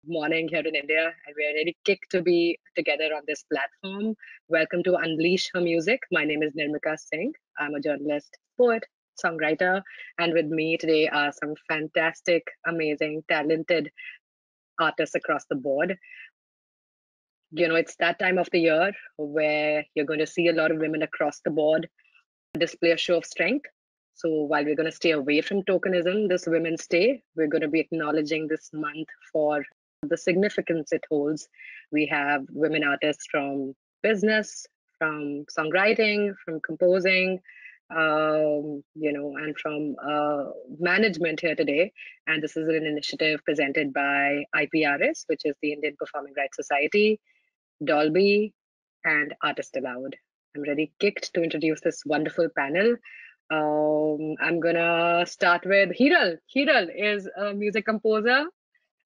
morning here in India, and we are really kicked to be together on this platform. Welcome to Unleash Her Music. My name is Nirmika Singh. I'm a journalist, poet, songwriter, and with me today are some fantastic, amazing, talented artists across the board. It's that time of the year where you're going to see a lot of women across the board display a show of strength. So while we're going to stay away from tokenism this Women's Day, we're going to be acknowledging this month for the significance it holds. We have women artists from business, from songwriting, from composing, and from management here today. And this is an initiative presented by IPRS, which is the Indian Performing Rights Society, Dolby, and Artist Aloud. I'm really kicked to introduce this wonderful panel. I'm gonna start with Hiral. Hiral is a music composer,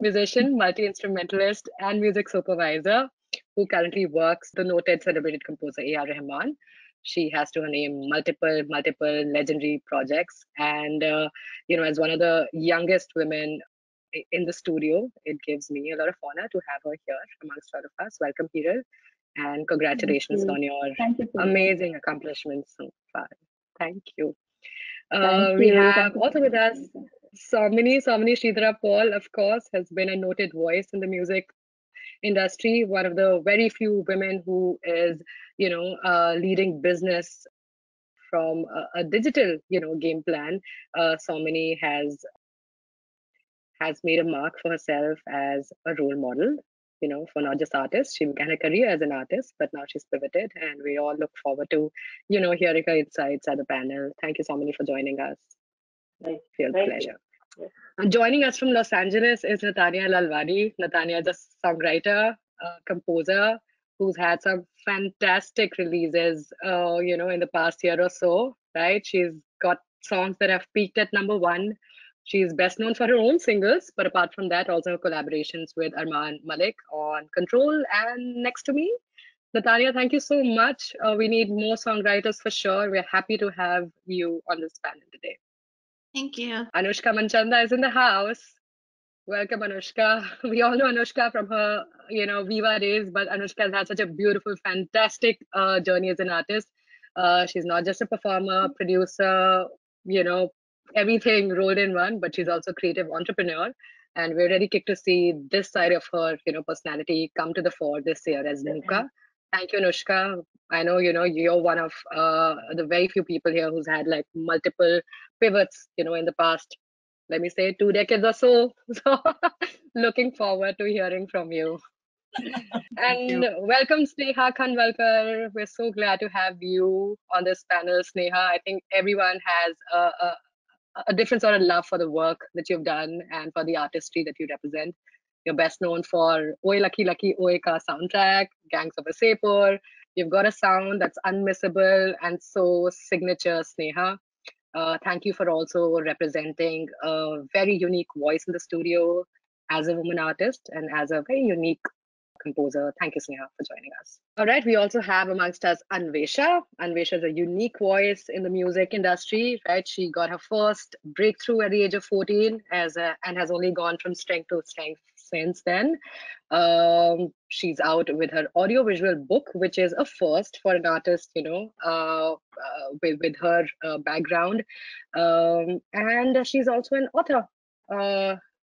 musician, multi-instrumentalist, and music supervisor who currently works the noted celebrated composer A.R. Rahman. She has to her name multiple legendary projects. And, as one of the youngest women in the studio, it gives me a lot of honor to have her here amongst all of us. Welcome, Hiral, and congratulations on your amazing accomplishments so far. Thank you. We have also with us Somini Sridhara Paul, of course, has been a noted voice in the music industry, one of the very few women who is, leading business from a digital, game plan. Somini has made a mark for herself as a role model, for not just artists. She began her career as an artist, but now she's pivoted, and we all look forward to, hearing her insights at the panel. Thank you, Somini, for joining us. Real pleasure. And joining us from Los Angeles is Natanya Lalwani. Natanya is a songwriter, composer, who's had some fantastic releases, in the past year or so, right? She's got songs that have peaked at #1. She's best known for her own singles, but apart from that, also her collaborations with Arman Malik on Control and Next to Me. Natanya, thank you so much. We need more songwriters for sure. We're happy to have you on this panel today. Thank you. Anushka Manchanda is in the house. Welcome, Anushka. We all know Anushka from her, Viva days, but Anushka has had such a beautiful, fantastic journey as an artist. She's not just a performer, producer, everything rolled in one, but she's also a creative entrepreneur. And we're really kicked to see this side of her, personality come to the fore this year as Nuka. Thank you, Anushka. I know, you're one of the very few people here who's had like multiple pivots, in the past, let me say 2 decades or so. So looking forward to hearing from you. And welcome, Sneha Khanwalkar. We're so glad to have you on this panel, Sneha. I think everyone has a different sort of love for the work that you've done and for the artistry that you represent. You're best known for Oye Lucky Lucky Oye Ka soundtrack, Gangs of Wasseypur. You've got a sound that's unmissable and so signature, Sneha. Thank you for also representing a very unique voice in the studio as a woman artist and as a very unique composer. Thank you, Sneha, for joining us. All right, we also have amongst us Anvesha. Anvesha is a unique voice in the music industry, right? She got her first breakthrough at the age of 14 and has only gone from strength to strength since then. She's out with her audiovisual book, which is a first for an artist, with her background. And she's also an author,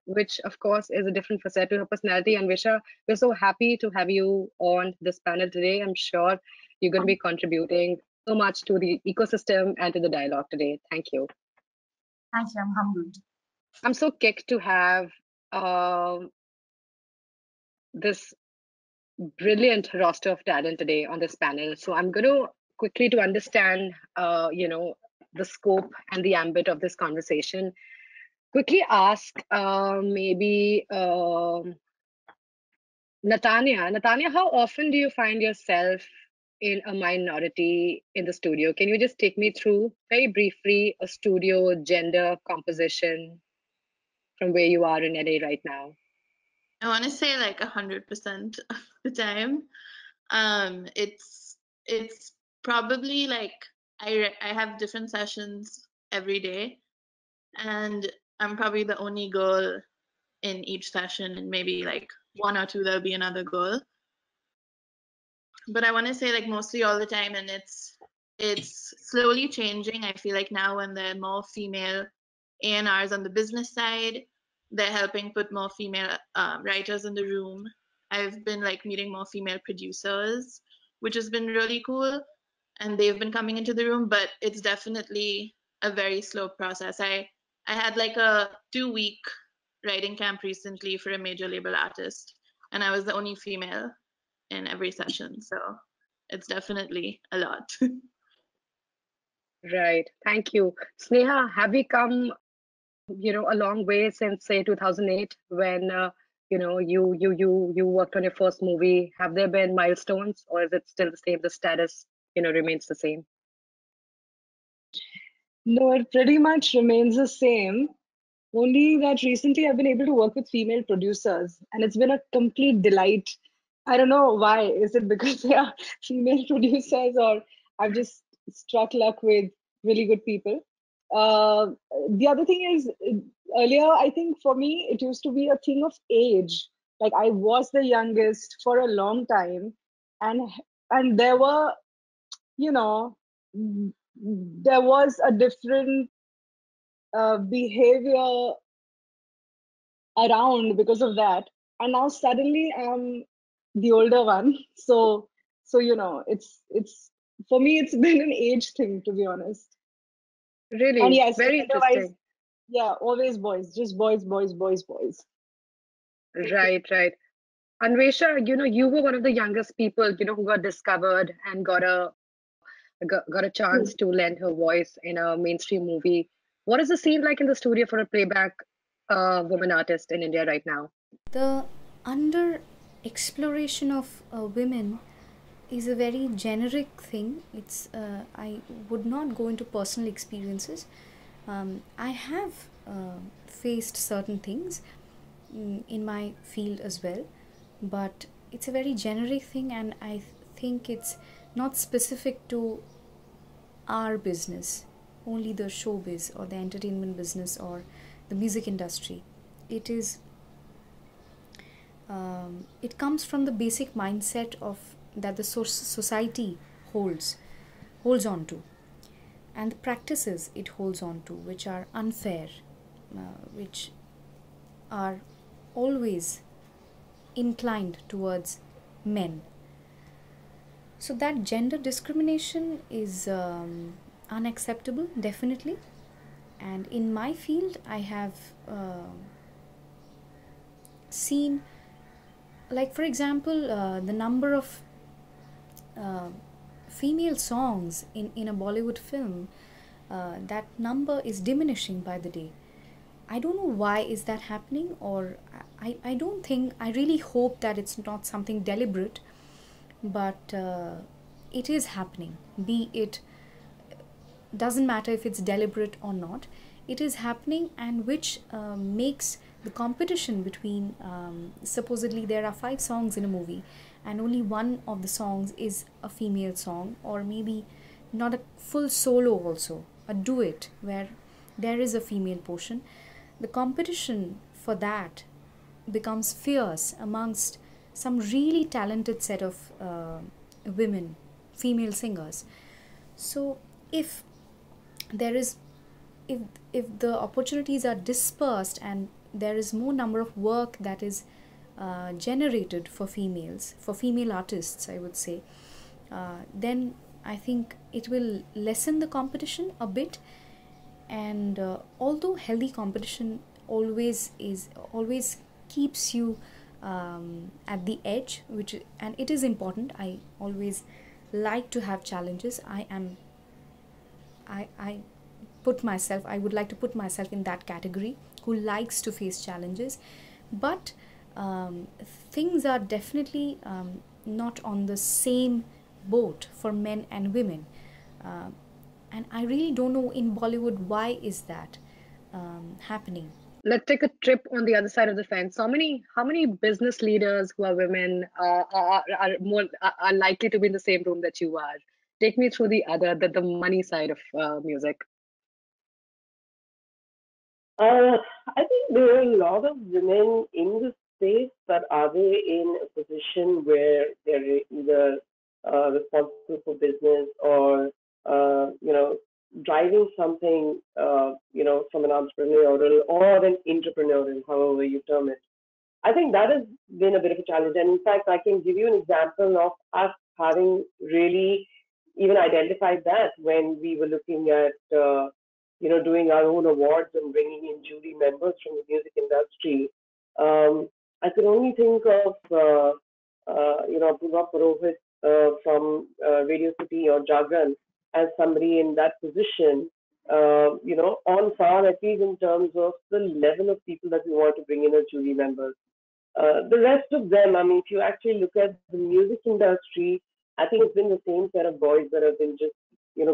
which of course is a different facet to her personality. And Visha, we're so happy to have you on this panel today. I'm sure you're going to be contributing so much to the ecosystem and to the dialogue today. Thank you. Thank you. I'm humbled. I'm so kicked to have this brilliant roster of talent today on this panel. So I'm going to quickly, to understand, the scope and the ambit of this conversation, quickly ask maybe Natanya, how often do you find yourself in a minority in the studio? Can you just take me through very briefly a studio gender composition from where you are in LA right now? I want to say like 100% of the time. It's probably like I have different sessions every day, and I'm probably the only girl in each session, and maybe like one or two there'll be another girl. But I want to say like mostly all the time, and it's slowly changing. I feel like now when there are more female A&Rs on the business side, they're helping put more female writers in the room. I've been like meeting more female producers, which has been really cool, and they've been coming into the room, but it's definitely a very slow process. I had like a 2-week writing camp recently for a major label artist, and I was the only female in every session, so it's definitely a lot. Right. Thank you. Sneha, have we come, a long way since say 2008 when you worked on your first movie? Have there been milestones, or is it still the same? The status, remains the same. No, it pretty much remains the same. Only that recently I've been able to work with female producers, and it's been a complete delight. I don't know why. Is it because they are female producers, or I've just struck luck with really good people? The other thing is, earlier, I think for me, it used to be a thing of age. Like I was the youngest for a long time, and there were, you know, there was a different behavior around because of that, and now suddenly I'm the older one. So it's for me it's been an age thing, to be honest. And Really, yes, very gender wise, interesting. yeah, always boys, just boys, boys, boys, boys. Right, right. Anvesha, you were one of the youngest people, who got discovered and got a chance to lend her voice in a mainstream movie. What is the scene like in the studio for a playback woman artist in India right now? The under exploration of women is a very generic thing. It's I would not go into personal experiences. I have faced certain things in my field as well, but it's a very generic thing, and I think it's not specific to our business, only the showbiz or the entertainment business or the music industry. It is it comes from the basic mindset of that the society holds on to, and the practices it holds on to, which are unfair, which are always inclined towards men. So that gender discrimination is unacceptable, definitely. And in my field, I have seen, like for example, the number of female songs in a Bollywood film, that number is diminishing by the day. I don't know why is that happening, or I don't think, I really hope that it's not something deliberate, but it is happening. Be it, doesn't matter if it's deliberate or not, it is happening, and which makes the competition between, supposedly there are 5 songs in a movie and only one of the songs is a female song, or maybe not a full solo, also a duet where there is a female portion. The competition for that becomes fierce amongst some really talented set of women, female singers. So if there is, if the opportunities are dispersed and there is more number of work that is generated for females, for female artists, I would say, then I think it will lessen the competition a bit. And although healthy competition always keeps you at the edge, and it is important. I always like to have challenges. I would like to put myself in that category who likes to face challenges, but things are definitely not on the same boat for men and women, and I really don't know in Bollywood why is that happening. Let's take a trip on the other side of the fence. How many business leaders who are women are likely to be in the same room that you are? Take me through the money side of music. Uh, I think there are a lot of women in this space, but are they in a position where they're either responsible for business or driving something from an entrepreneurial or an entrepreneurial, however you term it. I think that has been a bit of a challenge. And in fact, I can give you an example of us having really even identified that when we were looking at, doing our own awards and bringing in jury members from the music industry. I could only think of, Apurva Purohit from Radio City or Jagran as somebody in that position, on par, at least in terms of the level of people that we want to bring in as jury members. The rest of them, I mean, if you actually look at the music industry, I think it's been the same set of boys that have been just,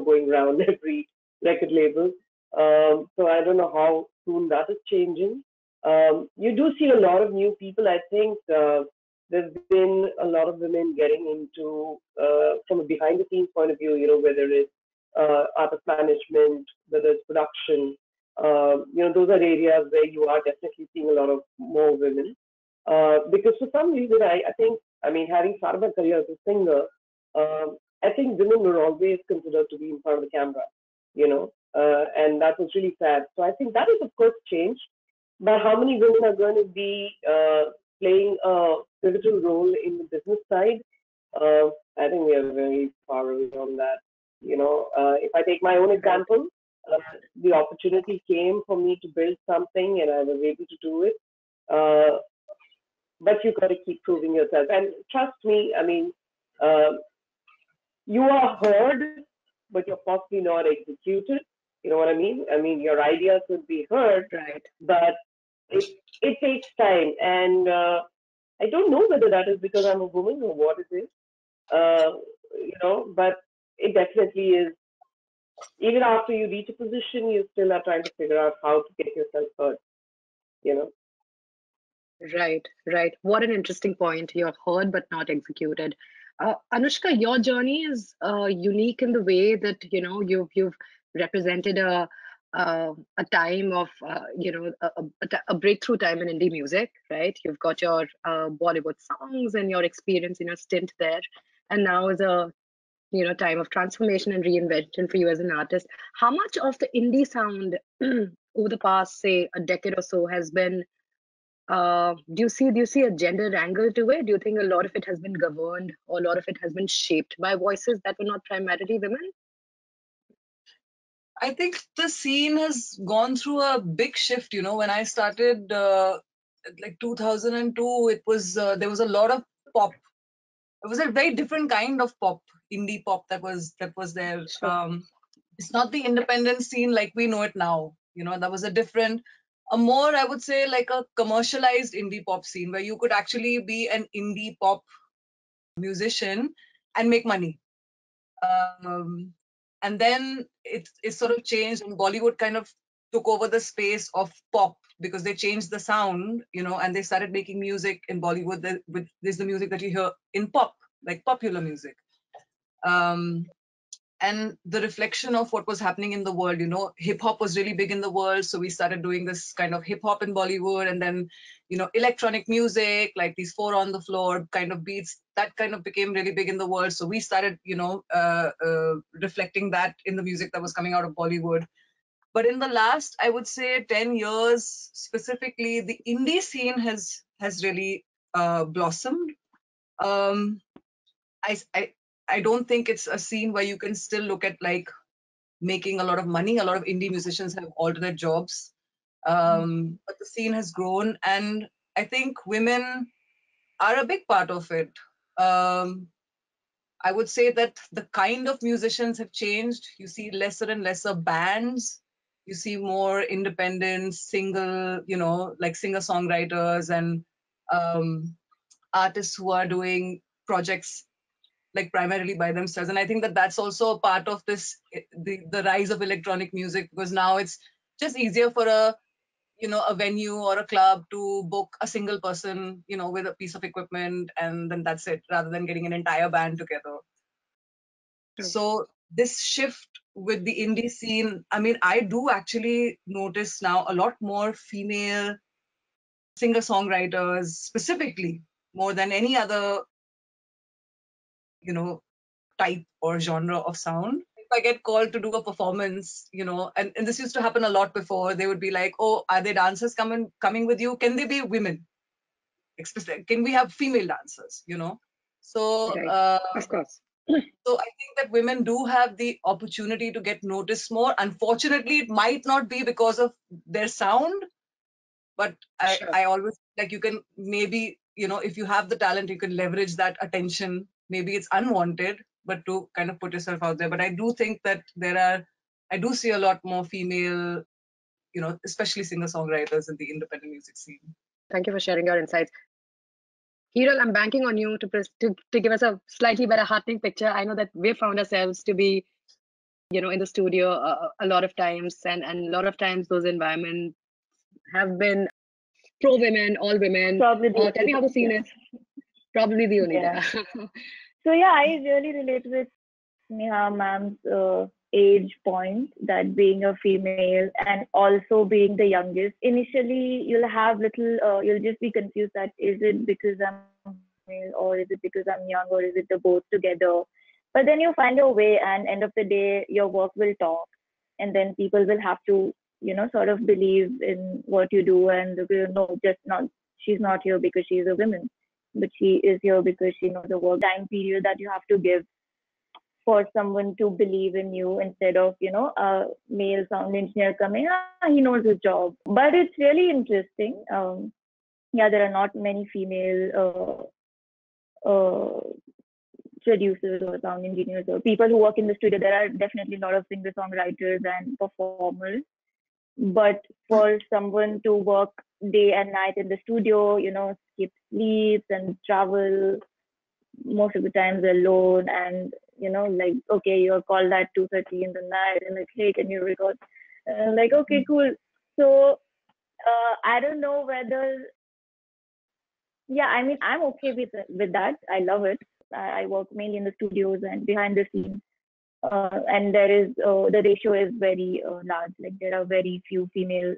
going around every record label. So I don't know how soon that is changing. You do see a lot of new people. I think there's been a lot of women getting into, from a behind the scenes point of view, whether it's artist management, whether it's production. Those are areas where you are definitely seeing a lot of more women. Because for some reason, I think, I mean, having started my career as a singer, I think women were always considered to be in front of the camera, and that was really sad. So I think that has, of course, changed. But how many women are going to be playing a pivotal role in the business side? I think we are very far away from that. If I take my own Right. example, the opportunity came for me to build something, and I was able to do it. Uh, but you got to keep proving yourself. And trust me, I mean, uh, you are heard, but you're possibly not executed. You know what I mean? I mean, your ideas could be heard, Right. but it takes time. And I don't know whether that is because I'm a woman or what it is. But it definitely is. Even after you reach a position, you still are trying to figure out how to get yourself heard. You know. Right, right. What an interesting point. You're heard but not executed. Anushka, your journey is unique in the way that you've represented a time of a breakthrough time in indie music, right? You've got your Bollywood songs and your experience in your stint there, and now is a time of transformation and reinvention for you as an artist. How much of the indie sound over the past, say, a decade or so has been do you see a gender angle to it? Do you think a lot of it has been governed or a lot of it has been shaped by voices that were not primarily women? I think the scene has gone through a big shift. When I started, like 2002, it was there was a lot of pop. It was a very different kind of pop, indie pop that was there. Sure. It's not the independent scene like we know it now. That was a more, I would say, like a commercialized indie pop scene where you could actually be an indie pop musician and make money. Um, and then it sort of changed, and Bollywood kind of took over the space of pop because they changed the sound, and they started making music in Bollywood with this the music that you hear in pop, like popular music. Um, and the reflection of what was happening in the world. Hip hop was really big in the world, so we started doing this kind of hip hop in Bollywood, and then electronic music, like these four on the floor kind of beats, that kind of became really big in the world. So we started reflecting that in the music that was coming out of Bollywood. But in the last, I would say, 10 years specifically, the indie scene has really blossomed. um, I, I I don't think it's a scene where you can still look at like making a lot of money. A lot of indie musicians have alternate jobs, but the scene has grown, and I think women are a big part of it. Um, I would say that the kind of musicians have changed. You see lesser and lesser bands. You see more independent, single, like singer songwriters and um, artists who are doing projects like primarily by themselves. And I think that that's also a part of this, the rise of electronic music, because now it's just easier for a venue or a club to book a single person with a piece of equipment, and then that's it, rather than getting an entire band together. True. So this shift with the indie scene, I mean, I do actually notice now a lot more female singer-songwriters specifically, more than any other, type or genre of sound. If I get called to do a performance, and this used to happen a lot before, they would be like, oh, are there dancers coming with you? Can they be women? Can we have female dancers, So, Right. Of course. so I think that women do have the opportunity to get noticed more. Unfortunately, it might not be because of their sound, but Sure. I always like you can maybe, if you have the talent, you can leverage that attention. Maybe it's unwanted, but to kind of put yourself out there. But I do think that I do see a lot more female, especially singer-songwriters in the independent music scene. Thank you for sharing your insights. Hiral, I'm banking on you to give us a slightly better heartening picture. I know that we've found ourselves to be, in the studio a lot of times, and a lot of times those environments have been pro women, all women. Probably the Tell me how the scene is. Probably the only yeah. there. So yeah, I really relate with Neha ma'am's age point, that being a female and also being the youngest. Initially, you'll have you'll just be confused that is it because I'm male or is it because I'm young or is it the both together? But then you find a way, and end of the day, your work will talk, and then people will have to, sort of believe in what you do, and no, just not she's not here because she's a woman, but she is here because she knows the work time period that you have to give for someone to believe in you, instead of a male sound engineer coming, he knows his job. But it's really interesting. Yeah, there are not many female producers or sound engineers or people who work in the studio. There are definitely a lot of singer songwriters and performers, but for someone to work day and night in the studio, skip sleeps and travel most of the times alone, and like, okay, you're called at 2:30 in the night and like, hey, can you record? Like, okay, cool. So I don't know whether, yeah, I mean, I'm okay with that. I love it. I work mainly in the studios and behind the scenes, and there is the ratio is very large. Like, there are very few female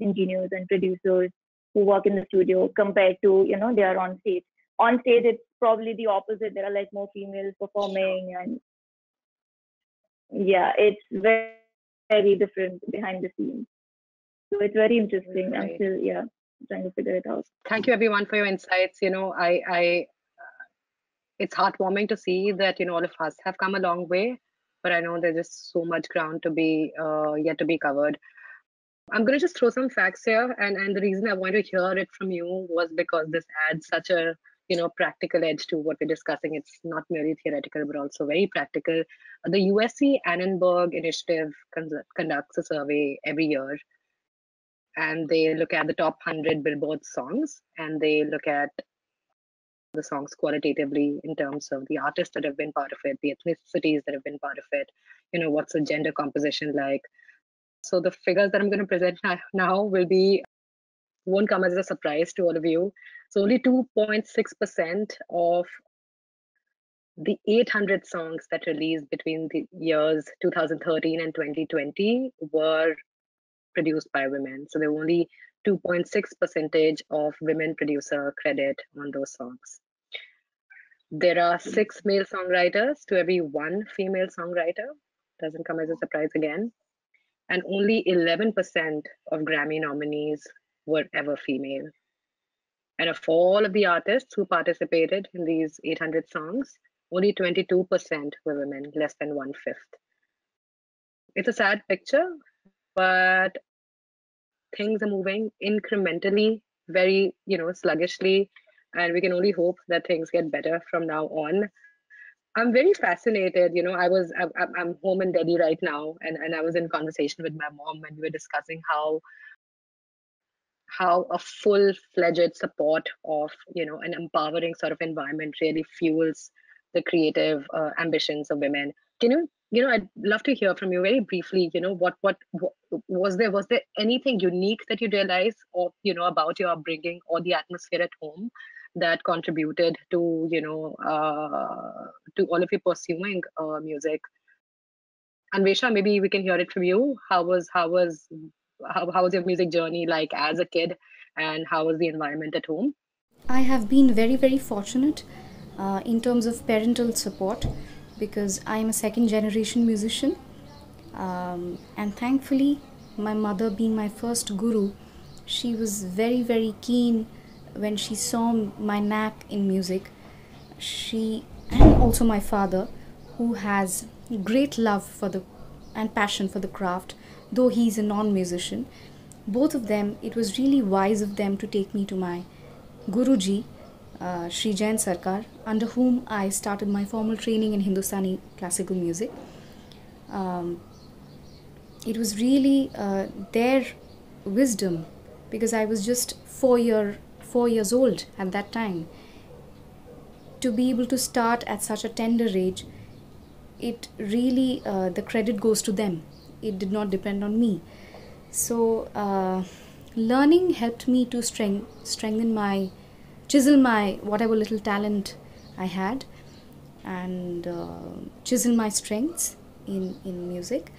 engineers and producers who work in the studio compared to, they are on stage. On stage, it's probably the opposite. There are like more females performing, and yeah, it's very, very different behind the scenes. So it's very interesting. I'm Right. still, trying to figure it out. Thank you everyone for your insights. It's heartwarming to see that all of us have come a long way, but I know there's just so much ground to be yet to be covered. I'm going to just throw some facts here, and the reason I want to hear it from you was because this adds such a practical edge to what we're discussing. It's not merely theoretical, but also very practical. The USC Annenberg Initiative conducts a survey every year, and they look at the top 100 Billboard songs, and they look at the songs qualitatively in terms of the artists that have been part of it, the ethnicities that have been part of it, what's the gender composition like. So the figures that I'm going to present now won't come as a surprise to all of you. So only 2.6% of the 800 songs that released between the years 2013 and 2020 were produced by women. So there were only 2.6% of women producer credit on those songs. There are 6 male songwriters to every 1 female songwriter. Doesn't come as a surprise again. And only 11% of Grammy nominees were ever female. And of all of the artists who participated in these 800 songs, only 22% were women, less than 1/5. It's a sad picture, but things are moving incrementally, very, sluggishly, and we can only hope that things get better from now on. I'm very fascinated. I'm home in Delhi right now, and I was in conversation with my mom, and we were discussing how a full-fledged support of an empowering sort of environment really fuels the creative ambitions of women. Can I'd love to hear from you very briefly. What was there anything unique that you realized, or about your upbringing or the atmosphere at home that contributed to to all of you pursuing music? Anvesha, maybe we can hear it from you. How was your music journey like as a kid, and how was the environment at home? I have been very, very fortunate in terms of parental support because I am a second generation musician. And thankfully, my mother, being my first guru, she was very, very keen when she saw my knack in music. She, and also my father, who has great love for the and passion for the craft, though he's a non-musician. Both of them, it was really wise of them to take me to my Guruji, Sri Jain Sarkar, under whom I started my formal training in Hindustani classical music. It was really their wisdom, because I was just 4 years old at that time. To be able to start at such a tender age, it really, the credit goes to them. It did not depend on me. So learning helped me to chisel my whatever little talent I had, and chisel my strengths in music.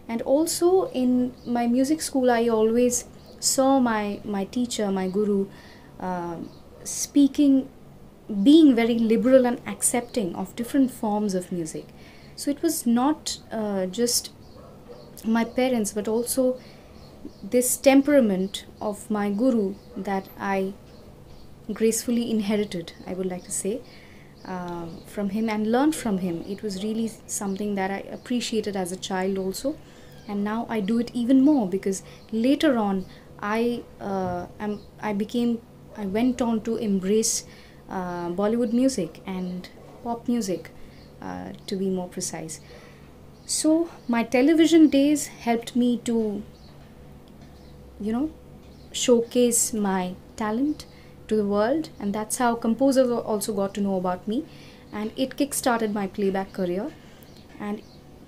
And also in my music school, I always saw my teacher, my guru, speaking, being very liberal and accepting of different forms of music. So it was not just my parents, but also this temperament of my guru that I gracefully inherited, I would like to say, from him and learned from him. It was really something that I appreciated as a child also, and now I do it even more because later on I went on to embrace Bollywood music and pop music, to be more precise. So my television days helped me to, showcase my talent to the world, and that's how composers also got to know about me, and it kick-started my playback career. And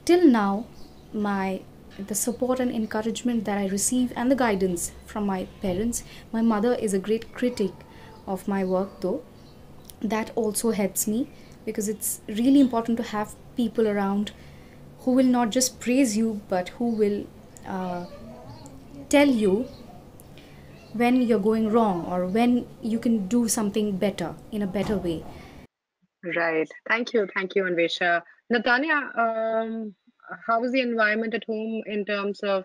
till now, the support and encouragement that I receive and the guidance from my parents. My mother is a great critic of my work, though. That also helps me, because it's really important to have people around who will not just praise you, but who will tell you when you're going wrong or when you can do something better in a better way. Right. Thank you, Anvesha. Natanya, how was the environment at home in terms of,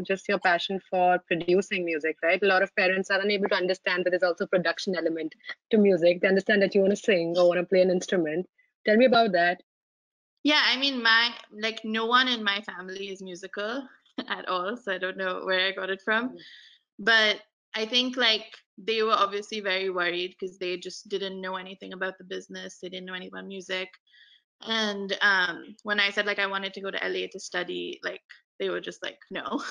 just your passion for producing music, right? A lot of parents are unable to understand that there's also a production element to music. They understand that you want to sing or want to play an instrument. Tell me about that. Yeah, I mean, no one in my family is musical at all, so I don't know where I got it from. But I think they were obviously very worried because they just didn't know anything about the business. They didn't know anything about music. And when I said I wanted to go to LA to study, they were just like, no.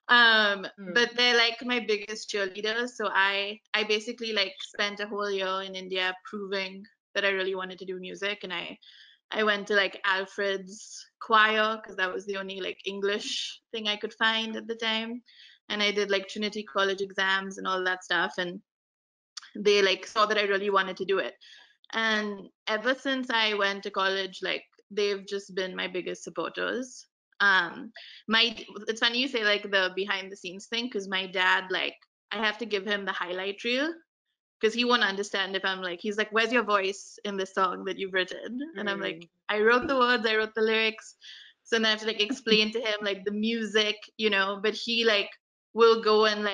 But they're my biggest cheerleaders. So I basically spent a whole year in India proving that I really wanted to do music, and I went to Alfred's choir because that was the only English thing I could find at the time, and I did Trinity College exams and all that stuff, and they saw that I really wanted to do it. And ever since I went to college, they've just been my biggest supporters. It's funny you say the behind the scenes thing, because my dad, I have to give him the highlight reel because he won't understand if I'm he's like, where's your voice in this song that you've written? And I'm like, I wrote the words, I wrote the lyrics. So then I have to explain to him the music, but he will go and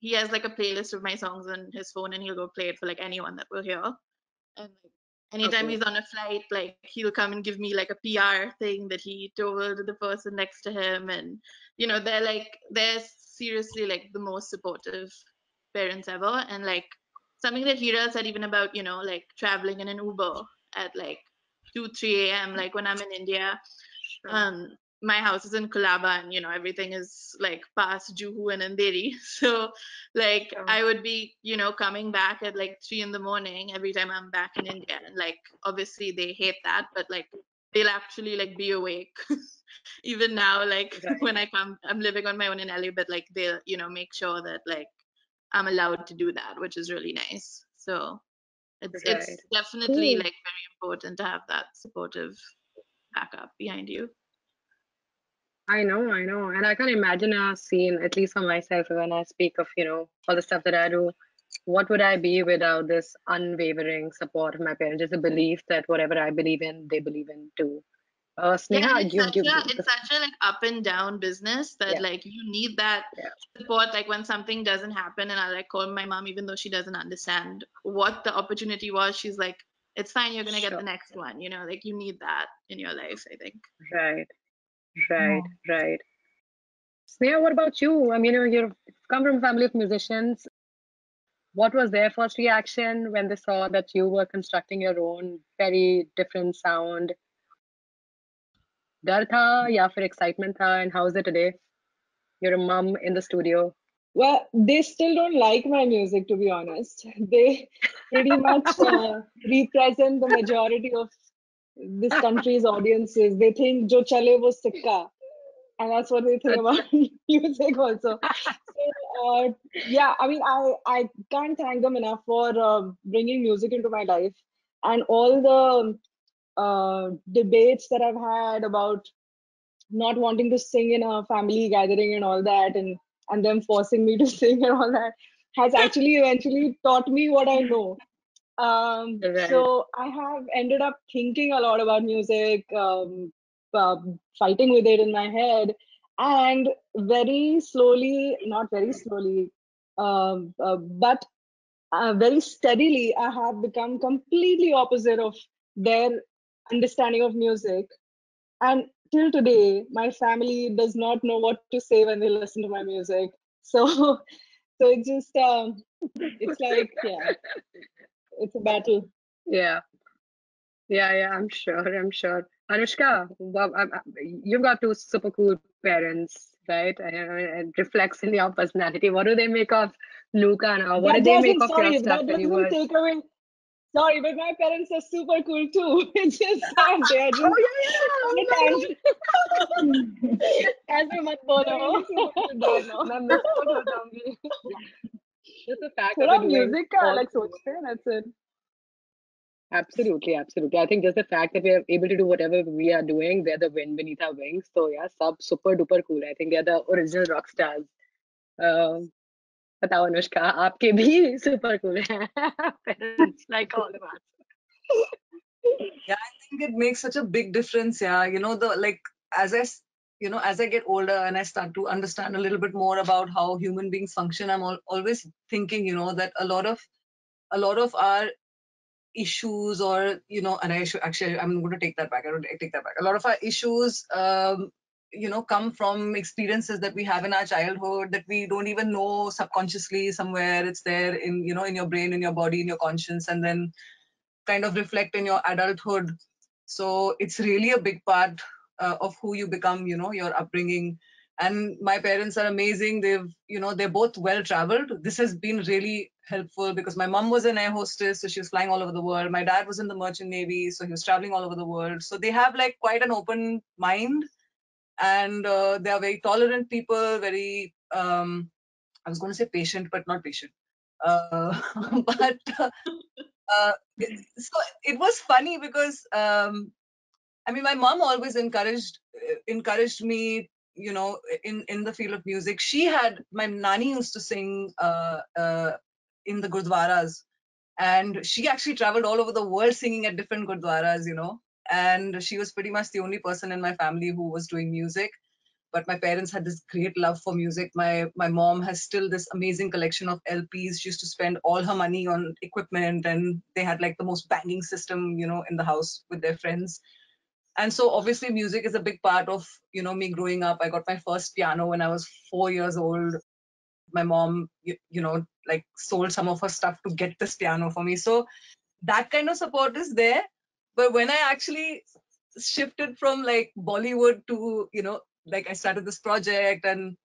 he has a playlist of my songs on his phone, and he'll go play it for anyone that will hear. And anytime he's on a flight, he'll come and give me a PR thing that he told the person next to him. And they're seriously the most supportive parents ever. And something that Hira said even about traveling in an Uber at 2 3 a.m. when I'm in India. My house is in Colaba, and everything is past Juhu and Andheri. So I would be coming back at 3 in the morning every time I'm back in India, and obviously they hate that, but they'll actually be awake. Even now, when I come, I'm living on my own in LA, but they'll make sure that I'm allowed to do that, which is really nice. So it's definitely Cool. very important to have that supportive backup behind you. I know. And I can imagine a scene, at least for myself, when I speak of, all the stuff that I do. What would I be without this unwavering support of my parents? Just a belief that whatever I believe in, they believe in too. Yeah, and Sneha, it's such a like up and down business that yeah, like you need that yeah, support. Like when something doesn't happen, and I like call my mom, even though she doesn't understand what the opportunity was, she's like, "It's fine, you're gonna get the sure. next one." You know, like you need that in your life, I think. Right, Yeah. right. Sneha, what about you? I mean, you've come from a family of musicians. What was their first reaction when they saw that you were constructing your own very different sound? डर था या फिर excitement था, and how is it today? You're a mom in the studio. Well, they still don't like my music, to be honest. They pretty much represent the majority of this country's audiences. They think "Jo chale wo sikka," and that's what they think about music also. So, yeah, I mean, I can't thank them enough for bringing music into my life, and all the debates that I've had about not wanting to sing in a family gathering and all that, and them forcing me to sing and all that has actually eventually taught me what I know. Right. So I have ended up thinking a lot about music, fighting with it in my head, and very slowly, not very slowly, but very steadily, I have become completely opposite of their understanding of music. And till today, my family does not know what to say when they listen to my music. So, so it's just, it's like, yeah, it's a battle. Yeah. Yeah, I'm sure. Anushka, you've got two super cool parents, right? And it reflects in your personality. What do they make of Luca now? What did That they make doesn't, of your sorry, stuff that when you doesn't were? take away. Sorry, but my parents are super cool too. It's just that they are Oh just yeah, on oh a my tangent. ऐसे मत God, बोलो. really super cool dad now. मैं miss out हो जाऊंगी. Just the fact that थोड़ा we're doing music का all अलग this work. सोचते हैं, that's it. Absolutely. I think just the fact that we are able to do whatever we are doing, they're the wind beneath our wings. So yeah, sub super duper cool. I think they're the original rock stars. Um, बताओ अनुष्का, आपके भी super cool हैं parents like all of us. Yeah, I think it makes such a big difference. Yeah, the like as as I get older and I start to understand a little bit more about how human beings function, I'm always thinking, that a lot of our issues, or and I should actually, I'm going to take that back. I don't take that back. A lot of our issues, come from experiences that we have in our childhood that we don't even know subconsciously. Somewhere it's there in in your brain, in your body, in your conscience, and then kind of reflect in your adulthood. So it's really a big part of who you become, your upbringing. And my parents are amazing. They're both well traveled. This has been really helpful because my mom was an air hostess, so she was flying all over the world. My dad was in the merchant navy, so he was traveling all over the world. So they have like quite an open mind, and they are very tolerant people, very I was going to say patient, but not patient. But so it was funny because I mean, my mom always encouraged me, in the field of music. She had my nani used to sing in the gurdwaras, and she actually traveled all over the world singing at different gurdwaras, and she was pretty much the only person in my family who was doing music. But my parents had this great love for music. My mom has still this amazing collection of LPs. She used to spend all her money on equipment, and they had like the most banging system, in the house with their friends. And so obviously music is a big part of me growing up. I got my first piano when I was 4 years old. My mom, like sold some of her stuff to get this piano for me. So that kind of support is there. But when I actually shifted from like Bollywood to, like I started this project, and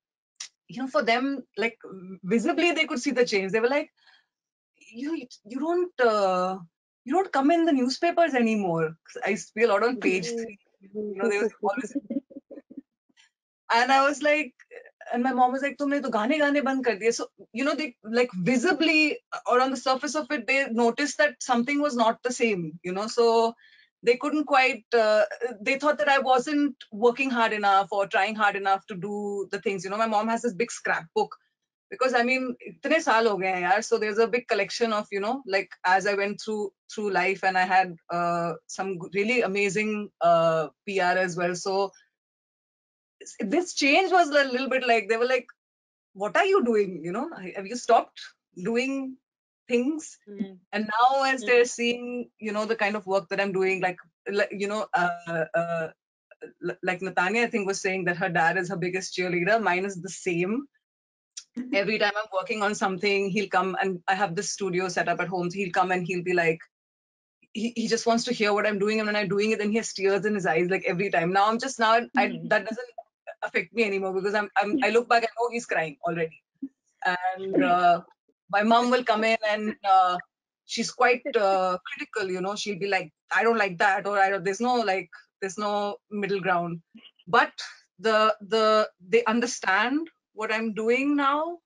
for them, like visibly they could see the change. They were like, you don't come in the newspapers anymore. 'Cause I used to be a lot on page 3. They was always, and I was like, and my mom was like, "Tumne to gaane band kar diye." So they like visibly or on the surface of it, they noticed that something was not the same. So they couldn't quite, they thought that I wasn't working hard enough or trying hard enough to do the things. You know, my mom has this big scrapbook because I mean, itne saal ho gaye hain yaar. So there's a big collection of, you know, like as I went through life, and I had some really amazing PR as well. So this change was a little bit like, they were like, what are you doing? You know, have you stopped doing things? And now as they're seeing, you know, the kind of work that I'm doing, like you know, like Natanya, I think, was saying that her dad is her biggest cheerleader. Mine is the same. Every time I'm working on something, he'll come, and I have this studio set up at home. So he'll come and he'll be like, he just wants to hear what I'm doing. And when I'm doing it, then he has tears in his eyes, like every time. Now I'm just, that doesn't affect me anymore, because I look back and know he's crying already. And my mom will come in, and she's quite critical, you know. She'll be like, I don't like that, or there's no middle ground. But they understand what I'm doing now,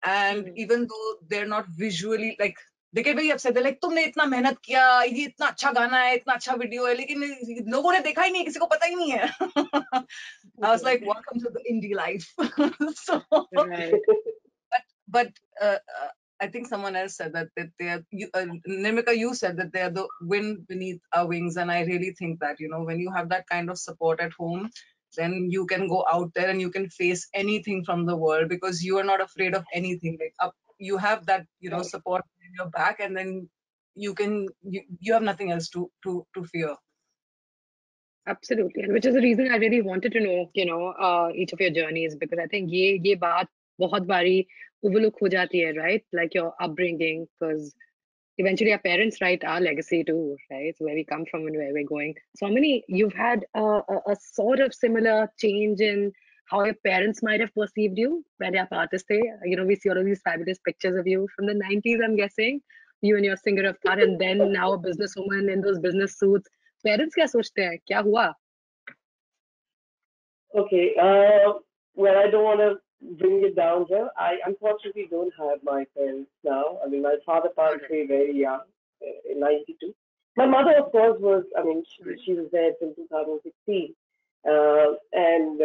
and even though they're not visually, like, they get very upset. They're like, तुमने इतना मेहनत किया, ये इतना अच्छा गाना है, इतना अच्छा वीडियो है, लेकिन लोगों ने देखा ही नहीं, किसी को पता ही नहीं है. I was like, welcome to the indie life. So, Right. but I think someone else said that they are, Nimika, you said that they are the wind beneath our wings, and I really think that, you know, when you have that kind of support at home, then you can go out there and you can face anything from the world, because you are not afraid of anything. Like, you have that, you know, support in your back, and then you have nothing else to fear. Absolutely, and which is the reason I really wanted to know, each of your journeys, because I think ये बात बहुत बारी overlook हो जाती है, right? Like your upbringing, because eventually our parents write our legacy too, right? So where we come from and where we're going. So you've had a sort of similar change in how your parents might have perceived you when you're artist the. You know, we see all of these fabulous pictures of you from the 90s, I'm guessing. You and your singer of Tar, and then now a businesswoman in those business suits. Parents क्या सोचते हैं? क्या हुआ? Okay. Well, I don't want to bring it down here. I unfortunately don't have my parents now. I mean, my father passed away very young, in 92. My mother, of course, was, I mean, she was there till 2016. And,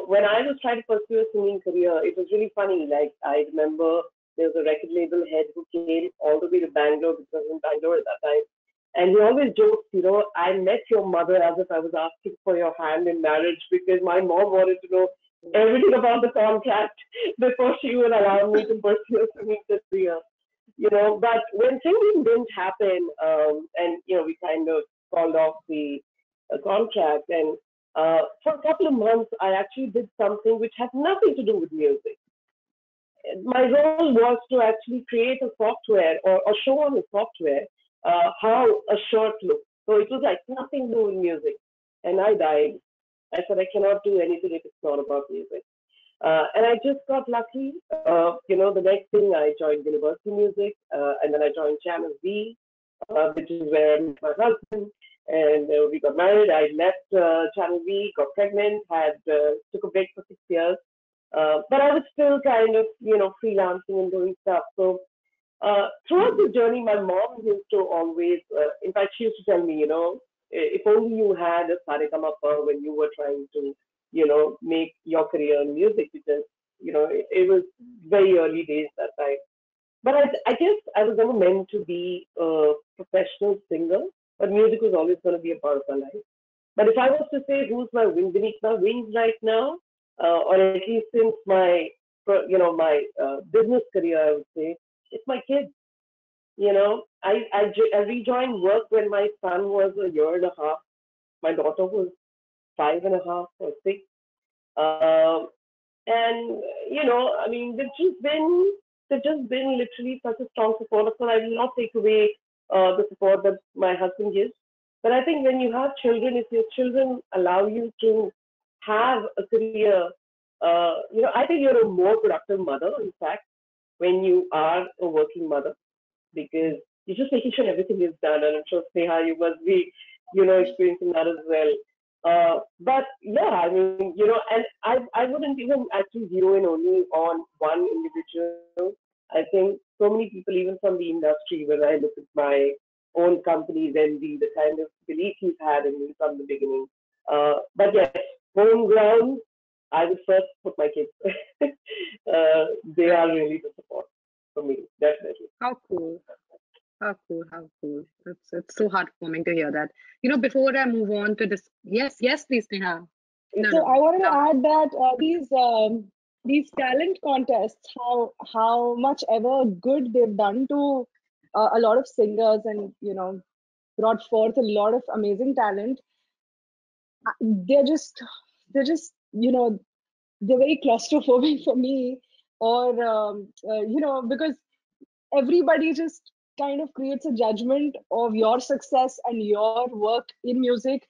when I was trying to pursue a singing career, it was really funny. Like, I remember there was a record label head who came all the way to Bangalore, because I was in Bangalore at that time. And he always jokes, I met your mother as if I was asking for your hand in marriage, because my mom wanted to know everything about the contract before she would allow me to pursue a singing career. But when singing didn't happen, and we kind of called off the contract, and for a couple of months I actually did something which had nothing to do with music. My role was to actually create a software, or show on the software how a shirt looks. So it was like nothing to do with music. And I died. I said, I cannot do anything if it's not about music. And I just got lucky. The next thing, I joined University Music, and then I joined Channel V, which is where I met my husband, and we got married. I left Channel V, got pregnant, took a break for 6 years, but I was still kind of, freelancing and doing stuff. So throughout the journey, my mom used to always, in fact, she used to tell me, if only you had a Saregamapa when you were trying to, make your career in music, because, it was very early days that time. But I guess I was never meant to be a professional singer, but music was always going to be a part of my life. But if I was to say who's my wind beneath my wings right now, or at least since my business career, I would say it's my kids. I rejoined work when my son was a year and a half. My daughter was 5.5 or 6. Um, and I mean, they've just been literally such a strong support. Of course, I will not take away the support that my husband gives. But I think when you have children, if your children allow you to have a career, I think you're a more productive mother, in fact, when you are a working mother, because you're just making sure everything is done. And I'm sure, Sneha, you must be, experiencing that as well. But yeah, I mean, and I wouldn't even actually zero in only on one individual. I think so many people, even from the industry, when I look at my own company's MD, the kind of belief he's had in me from the beginning. But yes, home ground, I would first put my kids. They are really the support for me, definitely. How cool. How cool, how cool. It's so heartwarming to hear that. Before I move on to this, yes, yes, please, Neha. No, So no, I wanted to louder. add that these talent contests, how much ever good they've done to a lot of singers, and brought forth a lot of amazing talent. They're just they're very claustrophobic for me, or because everybody just kind of creates a judgment of your success and your work in music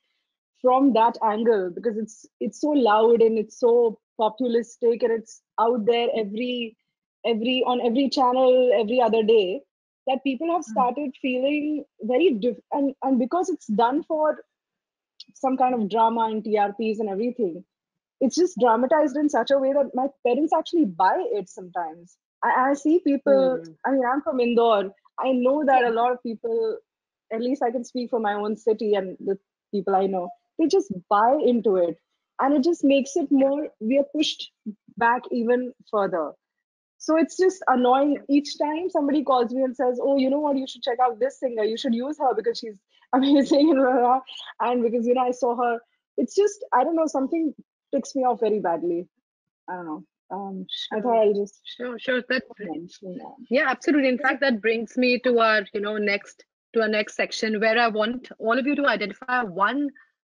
from that angle, because it's so loud and it's so populistic and it's out there every on every channel every other day, that people have started feeling very and because it's done for some kind of drama and TRPs and everything, it's just dramatized in such a way that my parents actually buy it sometimes. I see people, Hmm. I mean, I'm from Indore. I know that a lot of people, at least I can speak for my own city and the people I know, they just buy into it. And it just makes it more, we are pushed back even further. So it's just annoying each time somebody calls me and says, "Oh, you know what? You should check out this singer. You should use her because she's amazing." And blah, blah, blah. And because I saw her. It's just, I don't know, something ticks me off very badly. I don't know. I Sure, thought I'll just sure. That mention that. Yeah, absolutely. In fact, that brings me to our next section, where I want all of you to identify one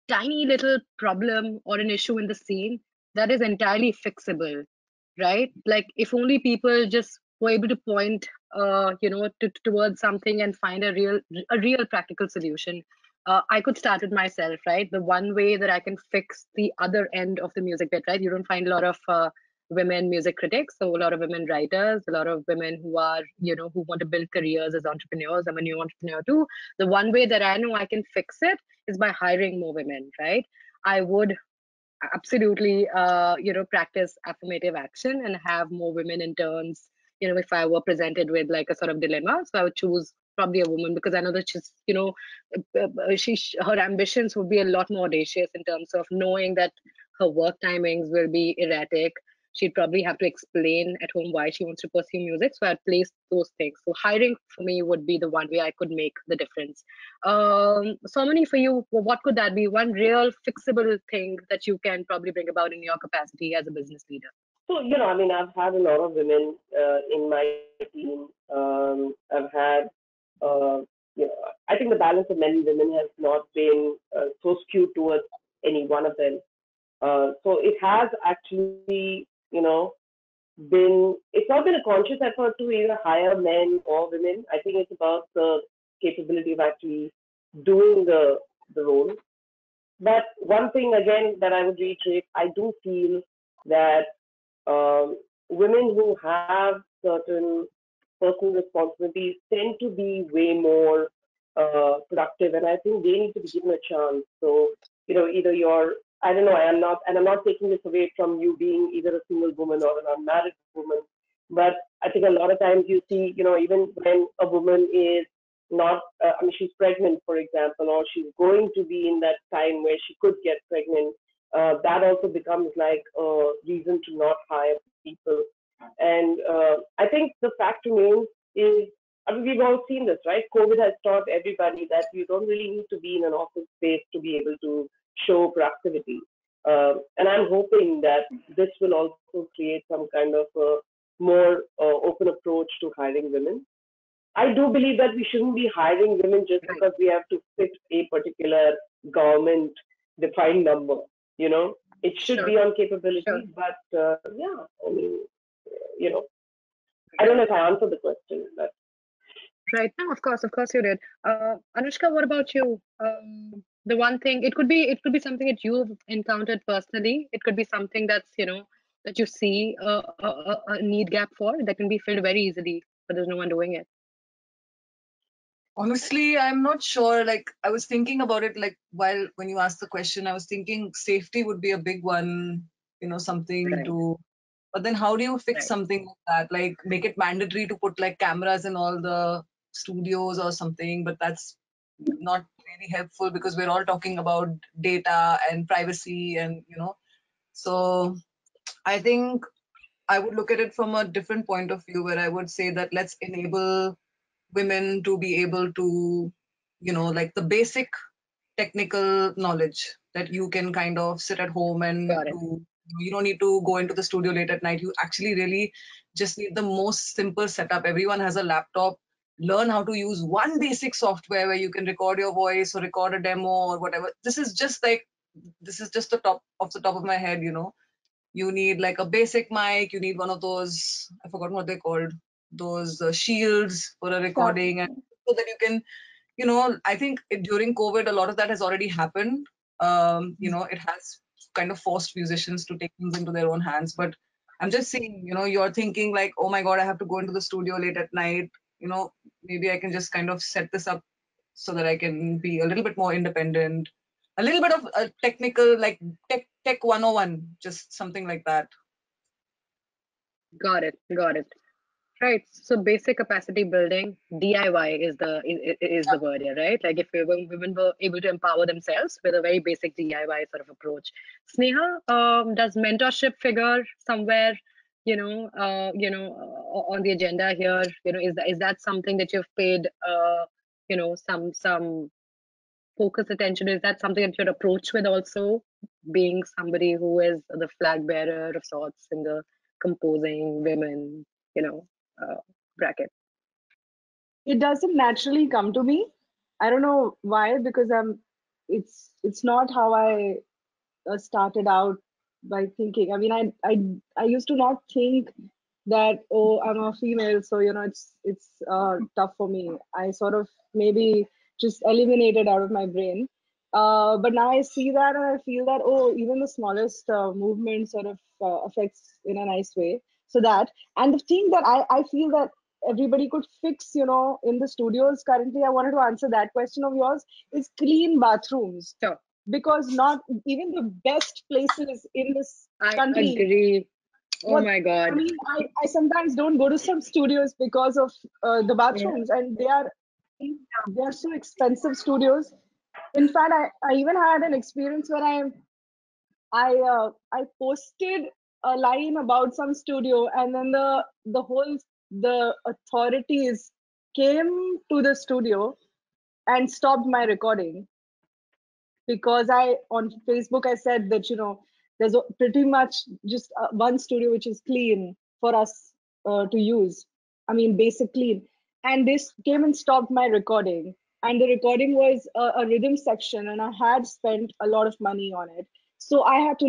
tiny little problem or an issue in the scene that is entirely fixable, right? Like if only people just were able to point, towards something and find a real practical solution. I could start with myself, right? The one way that I can fix the other end of the music bit, right? You don't find a lot of women music critics, so a lot of women writers, a lot of women who are, who want to build careers as entrepreneurs. I'm a new entrepreneur too. The one way that I know I can fix it is by hiring more women, right? I would absolutely practice affirmative action and have more women interns. If I were presented with like a sort of dilemma, so I would choose probably a woman, because I know that she's, her ambitions would be a lot more audacious in terms of knowing that her work timings will be erratic. She'd probably have to explain at home why she wants to pursue music, so I'd place those things. So hiring for me would be the one way I could make the difference. So many for you, what could that be? One real fixable thing that you can probably bring about in your capacity as a business leader. So, I mean, I've had a lot of women in my team. I've had, uh, I think the balance of men and women has not been so skewed towards any one of them. So it has actually, it's not been a conscious effort to either hire men or women. I think it's about the capability of actually doing the role. But one thing again that I would reiterate, I do feel that um, women who have certain personal responsibilities tend to be way more productive, and I think they need to be given a chance. So, either you're, I don't know, I'm not taking this away from you being either a single woman or an unmarried woman, but I think a lot of times you see, even when a woman is not, I mean, she's pregnant, for example, or she's going to be in that time where she could get pregnant, that also becomes like a reason to not hire people. And I think the fact remains is, I mean, we've all seen this, right? COVID has taught everybody that you don't really need to be in an office space to be able to show productivity. And I'm hoping that this will also create some kind of a more open approach to hiring women. I do believe that we shouldn't be hiring women just Right. because we have to fit a particular government defined number. It should Sure, be on sure. capability, but yeah, I mean, you know, I don't know if I answered the question, but Right. No, of course you did. Anushka, what about you? The one thing, it could be something that you've encountered personally. It could be something that's, that you see a need gap for that can be filled very easily, but there's no one doing it. Honestly, I'm not sure. Like, I was thinking about it, like, when you asked the question, I was thinking safety would be a big one, something Right. to. But then how do you fix Right. something like that? Like, make it mandatory to put like cameras in all the studios or something, but that's not really helpful because we're all talking about data and privacy and, so I think I would look at it from a different point of view where I would say that let's enable women to be able to, like the basic technical knowledge that you can kind of sit at home and Got it. do. You don't need to go into the studio late at night. You actually really just need the most simple setup. Everyone has a laptop. Learn how to use one basic software where you can record your voice or record a demo or whatever. This is just the top of my head, You need like a basic mic. You need one of those, I forgot what they're called, those shields for a recording, and so that you can, I think during COVID, a lot of that has already happened. It has kind of forced musicians to take things into their own hands. But I'm just saying, you're thinking like, oh my God, I have to go into the studio late at night. Maybe I can just kind of set this up so that I can be a little bit more independent, a little bit of a technical, like tech 101, just something like that. Got it. Got it. Right. So basic capacity building, DIY is the word here, right? Like if women were able to empower themselves with a very basic DIY sort of approach. Sneha, does mentorship figure somewhere, on the agenda here? Is that something that you've paid, some focus attention? Is that something that you're approached with also, being somebody who is the flag bearer of sorts in the composing women, bracket? It doesn't naturally come to me. I don't know why, because it's not how I started out by thinking. I mean, I used to not think that, oh, I'm a female, so it's tough for me. I sort of maybe just eliminated out of my brain. But now I see that and I feel that, oh, even the smallest movement sort of affects in a nice way. So that, and the thing that I feel that everybody could fix, in the studios currently, I wanted to answer that question of yours, is clean bathrooms. Sure. Because not even the best places in this I country. agree. Oh my I God. mean, I sometimes don't go to some studios because of the bathrooms, and they are so expensive studios. In fact, I even had an experience where I posted a line about some studio, and then the authorities came to the studio and stopped my recording, because on Facebook I said that there's pretty much just one studio which is clean for us to use. I mean, basic clean, and this came and stopped my recording. And the recording was a rhythm section, and I had spent a lot of money on it, so I had to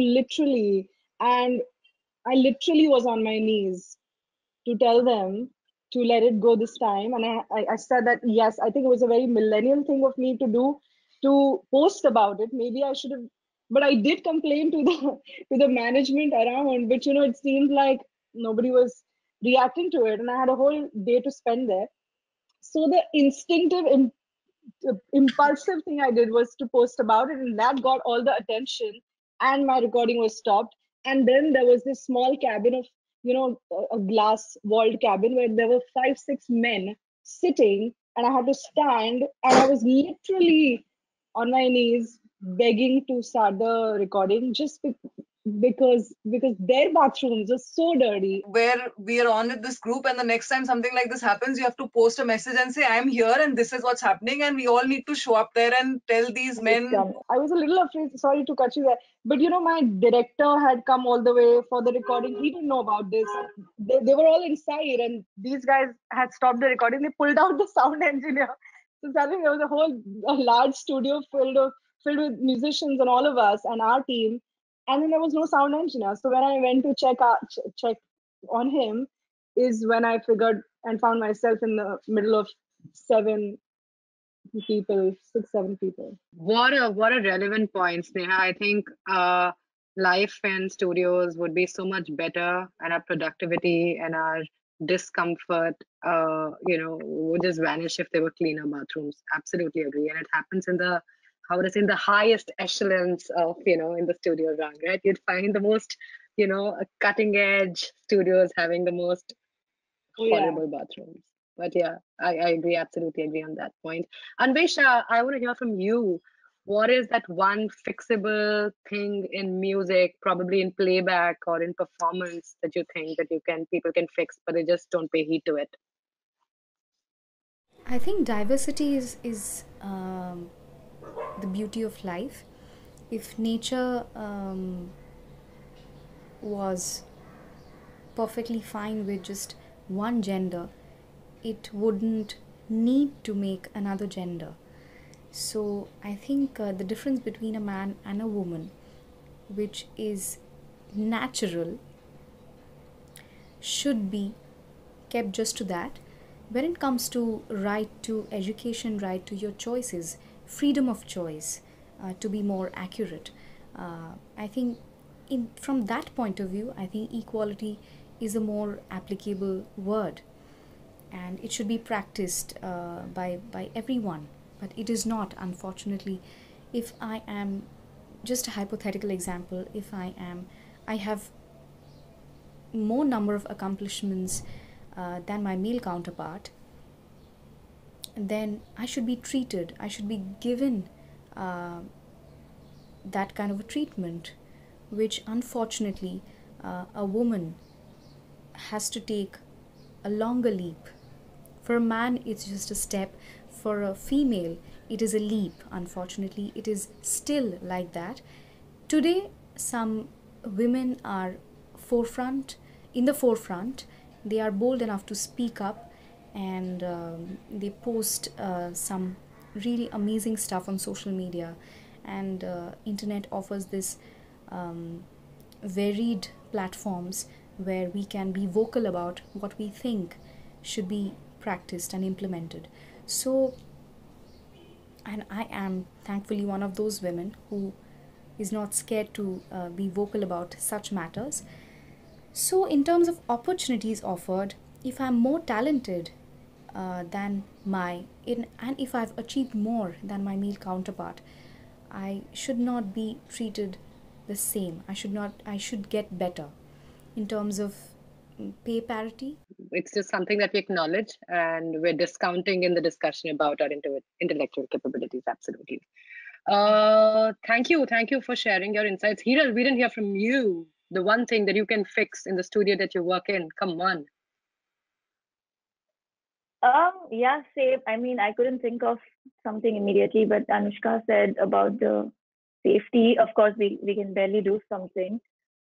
I literally was on my knees to tell them to let it go this time. And I said that, yes, I think it was a very millennial thing of me to do, to post about it. Maybe I should have, but I did complain to the to the management around, but it seemed like nobody was reacting to it, and I had a whole day to spend there. So the instinctive impulsive thing I did was to post about it, and that got all the attention, and my recording was stopped. And then there was this small cabin of, a glass walled cabin where there were 5, 6 men sitting, and I had to stand, and I was literally on my knees begging to start the recording, just because their bathrooms are so dirty. Where we are on with this group, and the next time something like this happens, you have to post a message and say, I'm here and this is what's happening, and we all need to show up there and tell these men. I was a little afraid, sorry to cut you there, but my director had come all the way for the recording. He didn't know about this. They were all inside, and these guys had stopped the recording. They pulled out the sound engineer. So suddenly there was a large studio filled with musicians and all of us and our team, and then there was no sound engineer. So when I went to check on him, is when I figured and found myself in the middle of 7 people, 6, 7 people. What a relevant point, Sneha. I think life and studios would be so much better, and our productivity and our discomfort, would just vanish if there were cleaner bathrooms. Absolutely agree. And it happens in the, how would I say, in the highest echelons of, in the studio rung, right? You'd find the most, cutting edge studios having the most horrible bathrooms. But yeah, I agree, absolutely agree on that point. Anvesha, I want to hear from you. What is that one fixable thing in music, probably in playback or in performance, that you think that people can fix, but they just don't pay heed to it? I think diversity is the beauty of life. If nature was perfectly fine with just one gender, it wouldn't need to make another gender. So I think the difference between a man and a woman, which is natural, should be kept just to that. When it comes to right to education, right to your choices, freedom of choice, to be more accurate, I think from that point of view, I think equality is a more applicable word, and it should be practiced by everyone. But it is not, unfortunately. If I am, just a hypothetical example, if I have more number of accomplishments than my male counterpart, then I should be treated, I should be given that kind of a treatment, which unfortunately a woman has to take a longer leap. For a man, it's just a step. For a female, it is a leap. Unfortunately, it is still like that. Today, some women are in the forefront. They are bold enough to speak up, and they post some really amazing stuff on social media. And internet offers this varied platforms where we can be vocal about what we think should be practiced and implemented. So, and I am thankfully one of those women who is not scared to be vocal about such matters. So, in terms of opportunities offered, if I'm more talented than and if I've achieved more than my male counterpart, I should not be treated the same. I should get better in terms of pay parity. It's just something that we acknowledge, and we're discounting in the discussion about our intellectual capabilities. Absolutely. Thank you for sharing your insights. Hiral, we didn't hear from you. The one thing that you can fix in the studio that you work in. Come on. Yeah, same. I mean, I couldn't think of something immediately, but Anushka said about the safety. Of course, we can barely do something.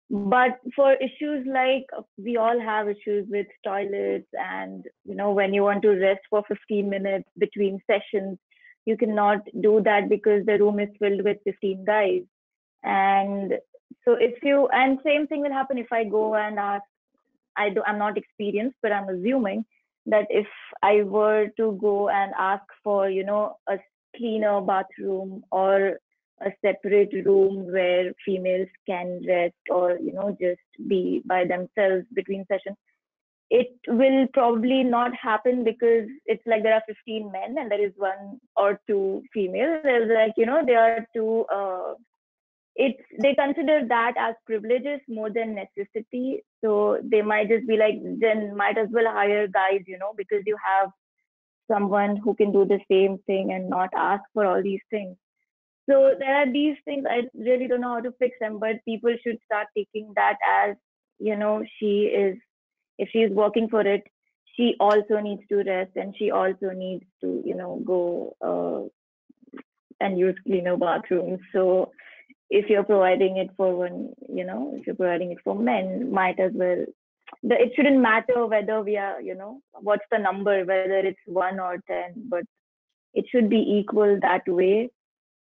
But for issues like we all have issues with toilets, and when you want to rest for 15 minutes between sessions, you cannot do that because the room is filled with 15 guys. And so and same thing will happen if I go and ask. I'm not experienced, but I'm assuming that if I were to go and ask for a cleaner bathroom or a separate room where females can rest or just be by themselves between sessions, it will probably not happen, because it's like there are 15 men and there is one or two females. There's like there are two they consider that as privileges more than necessity. So they might just be like, then might as well hire guys, because you have someone who can do the same thing and not ask for all these things. So there are these things. I really don't know how to fix them, but people should start taking that as, if she is working for it, she also needs to rest, and she also needs to, go and use cleaner bathrooms. So if you're providing it for if you're providing it for men, might as well. It shouldn't matter whether we are, what's the number, whether it's 1 or 10, but it should be equal that way.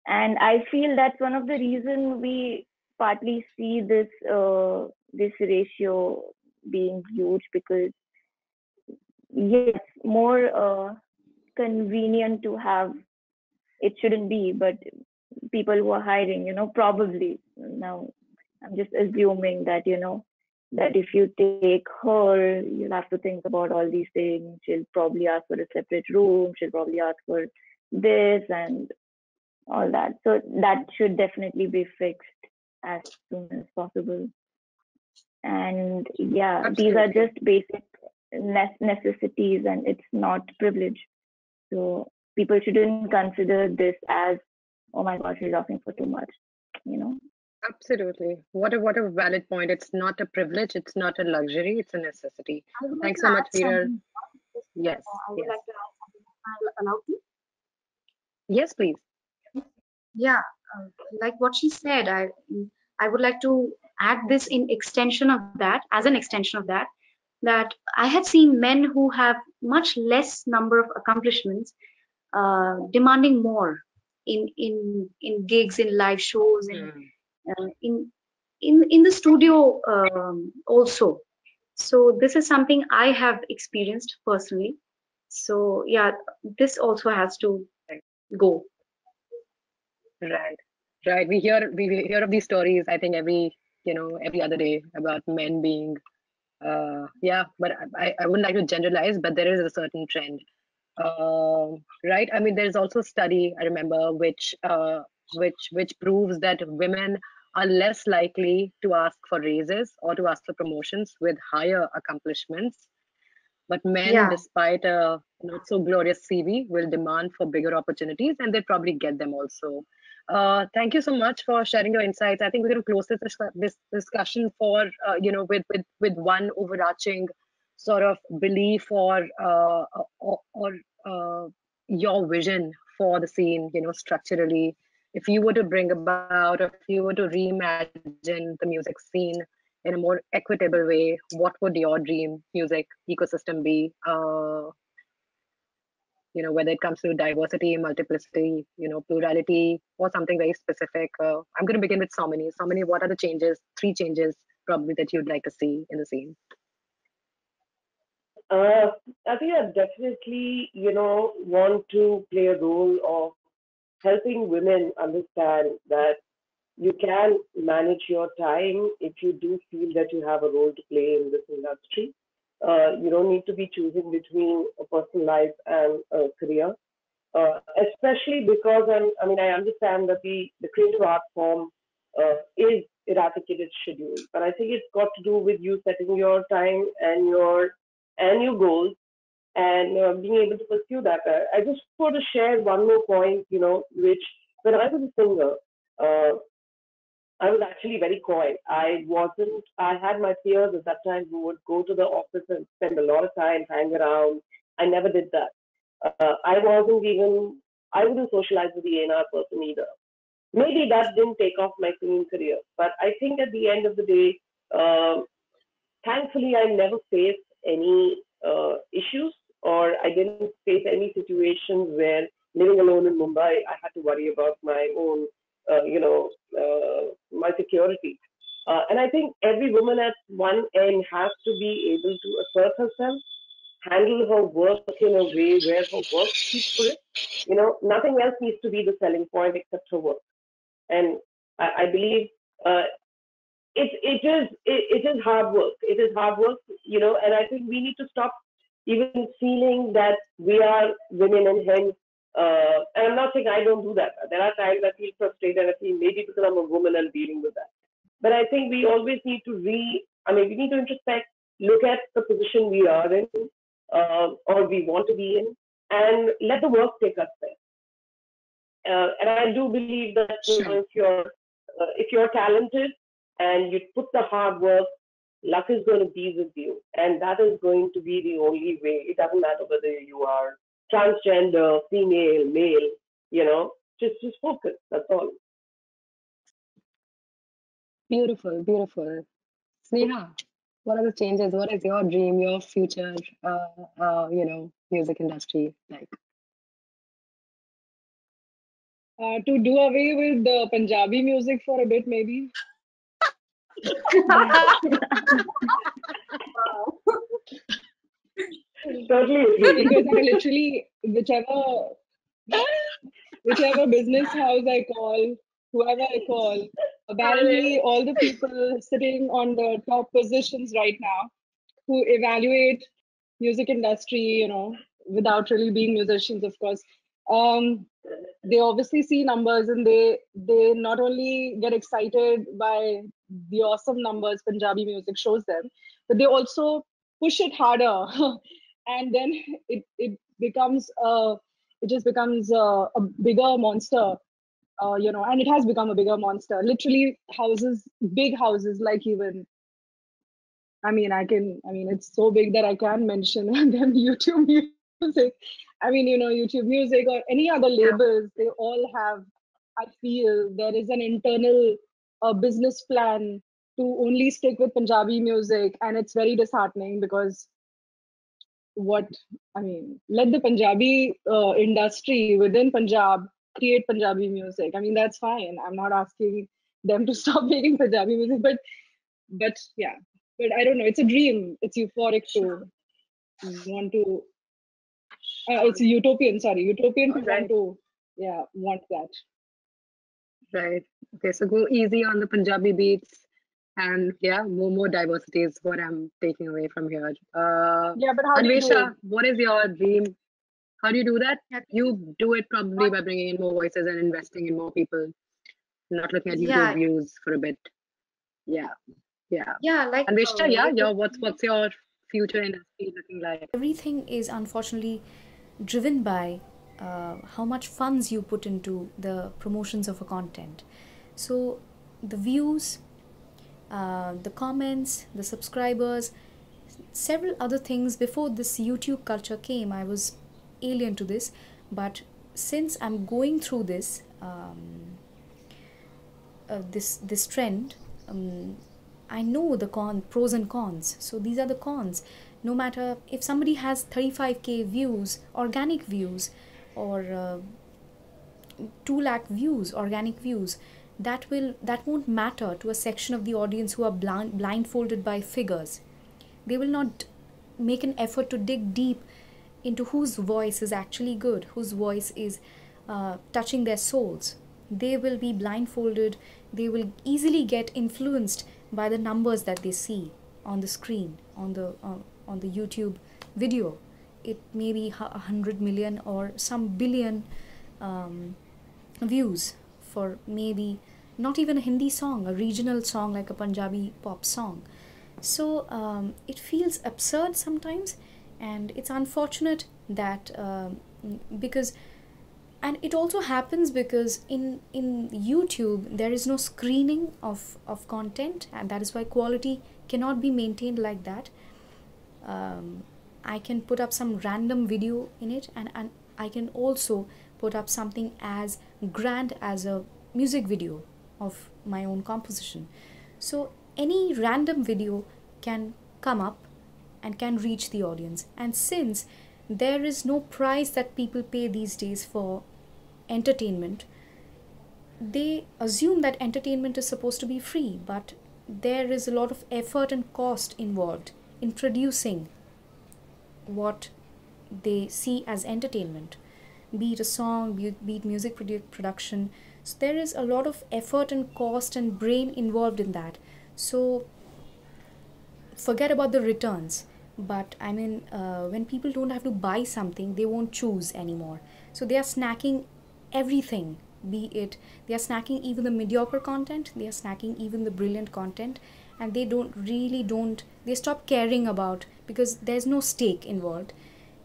And I feel that's one of the reasons we partly see this ratio being huge, because yes, more convenient to have. It shouldn't be, but people who are hiring, probably now, I'm just assuming that that if you take her, you'll have to think about all these things. She'll probably ask for a separate room. She'll probably ask for this and all that. So that should definitely be fixed as soon as possible. And yeah, Absolutely. these are just basic necessities and it's not privilege. So people shouldn't consider this as, oh my God, she's asking for too much, you know. Absolutely. What a valid point. It's not a privilege, it's not a luxury, it's a necessity. I would like Thanks to so add much, Peter. something. Yes, I would yes. like to add something. Am I allowed to? Yes, please. Yeah, like what she said, I would like to add this in extension of that, as an extension of that, that I have seen men who have much less number of accomplishments demanding more in gigs, in live shows, in the studio also. So this is something I have experienced personally. So yeah, this also has to go. Right. Right. We hear of these stories, I think every other day about men being yeah, but I wouldn't like to generalize, but there is a certain trend. Right. I mean, there's also a study I remember which proves that women are less likely to ask for raises or to ask for promotions with higher accomplishments. But men, Yeah. despite a not so glorious CV, will demand for bigger opportunities, and they'll probably get them also. Thank you so much for sharing your insights. I think we're going to close this discussion for with one overarching sort of belief or your vision for the scene. Structurally, if you were to bring about, if you were to reimagine the music scene in a more equitable way, what would your dream music ecosystem be? Whether it comes to diversity, multiplicity, plurality, or something very specific. I'm going to begin with Somini. Somini, what are the changes, 3 changes probably that you'd like to see in the scene? I think I definitely, want to play a role of helping women understand that you can manage your time if you do feel that you have a role to play in this industry. You don't need to be choosing between a personal life and a career, especially because I mean, I understand that the creative art form is eradicated schedule, but I think it's got to do with you setting your time and your goals and being able to pursue that. I just want to share one more point, which when I was a singer, uh, I was actually very coy. I had my peers at that time who would go to the office and spend a lot of time, hang around. I never did that. I wouldn't socialize with the A&R person either. Maybe that didn't take off my singing career, but I think at the end of the day, um, thankfully, I never faced any issues or I didn't face any situations where living alone in Mumbai, I had to worry about my own, my security. And I think every woman at one end has to be able to assert herself, handle her work in a way where her work speaks for it. Nothing else needs to be the selling point except her work. And I believe uh, it is hard work. It is hard work, and I think we need to stop even feeling that we are women and hence. And I'm not saying I don't do that. There are times I feel frustrated. I feel maybe because I'm a woman I'm dealing with that. But I think we always need to we need to introspect, look at the position we are in, or we want to be in, and let the work take us there. And I do believe that Sure. if you're talented and you put the hard work, luck is going to be with you, and that is going to be the only way. It doesn't matter whether you are transgender, female, male. Just focus. That's all. Beautiful, beautiful. Sneha, what are the changes? What is your dream, your future, music industry like? To do away with the Punjabi music for a bit, maybe. Totally agree. Because I literally, whichever business house I call, whoever I call, apparently all the people sitting on the top positions right now who evaluate music industry, without really being musicians, of course, um, they obviously see numbers and they not only get excited by the awesome numbers Punjabi music shows them, but they also push it harder, and then it becomes it just becomes a bigger monster. And it has become a bigger monster. Literally, big houses, like even. I mean, it's so big that I can mention them. YouTube Music. I mean, YouTube Music or any other labels, they all have, I feel, there is an internal business plan to only stick with Punjabi music. And it's very disheartening because let the Punjabi industry within Punjab create Punjabi music. I mean, that's fine. I'm not asking them to stop making Punjabi music, but yeah, but I don't know. It's a dream. It's euphoric to want to. It's utopian. Sorry, utopian to want Right, to. Yeah, want that. right. Okay, so go easy on the Punjabi beats, and yeah, more diversity is what I'm taking away from here. Yeah, but how do you do it? Anvesha, what is your dream? How do you do that? Yeah, You do it probably by bringing in more voices and investing in more people, not looking at YouTube yeah, views for a bit. Yeah, yeah. yeah. Like Anvesha, yeah, with the what's your future industry looking like? Everything is unfortunately driven by how much funds you put into the promotions of a content. So the views, the comments, the subscribers, several other things. Before this YouTube culture came, I was alien to this, but since I'm going through this trend, I know the pros and cons. So these are the cons. No matter if somebody has 35k views, organic views, or 2 lakh views, organic views, that won't matter to a section of the audience who are blindfolded by figures. They will not make an effort to dig deep into whose voice is actually good, whose voice is touching their souls. They will be blindfolded. They will easily get influenced by the numbers that they see on the screen, on the YouTube video. It may be 100 million or some billion views for maybe not even a Hindi song, a regional song like a Punjabi pop song. So it feels absurd sometimes, and it's unfortunate that because, and it also happens because in YouTube there is no screening of content, and that is why quality cannot be maintained like that. I can put up some random video in it, and I can also put up something as grand as a music video of my own composition. So any random video can come up and can reach the audience. And since there is no price that people pay these days for entertainment, they assume that entertainment is supposed to be free, but there is a lot of effort and cost involved in producing what they see as entertainment, be it a song, be it music production. So there is a lot of effort and cost and brain involved in that. So forget about the returns, but I mean, when people don't have to buy something, they won't choose anymore. So they are snacking everything, be it they are snacking even the mediocre content, they are snacking even the brilliant content, and they stop caring about, because there's no stake involved.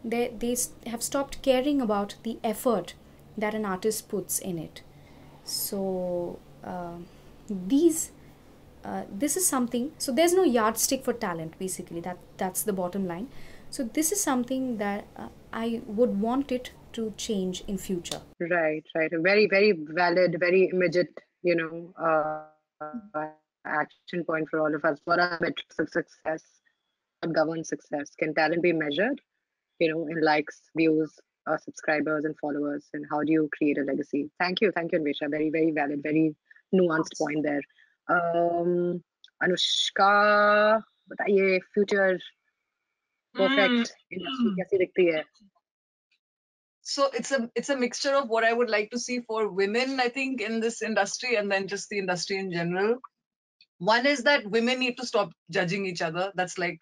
They have stopped caring about the effort that an artist puts in it. So this is something. So there's no yardstick for talent, basically. That's the bottom line. So this is something that I would want it to change in future. Right, right. A very, very valid, very immediate, action point for all of us. What are the metrics of success? What governs success? Can talent be measured, in likes, views, subscribers, and followers? And how do you create a legacy? Thank you, Anvesha. Very, very valid, very nuanced point there. Anushka, बताइए future perfect industry कैसी दिखती है? So it's a mixture of what I would like to see for women, I think, in this industry, and then just the industry in general. One is that women need to stop judging each other. That's like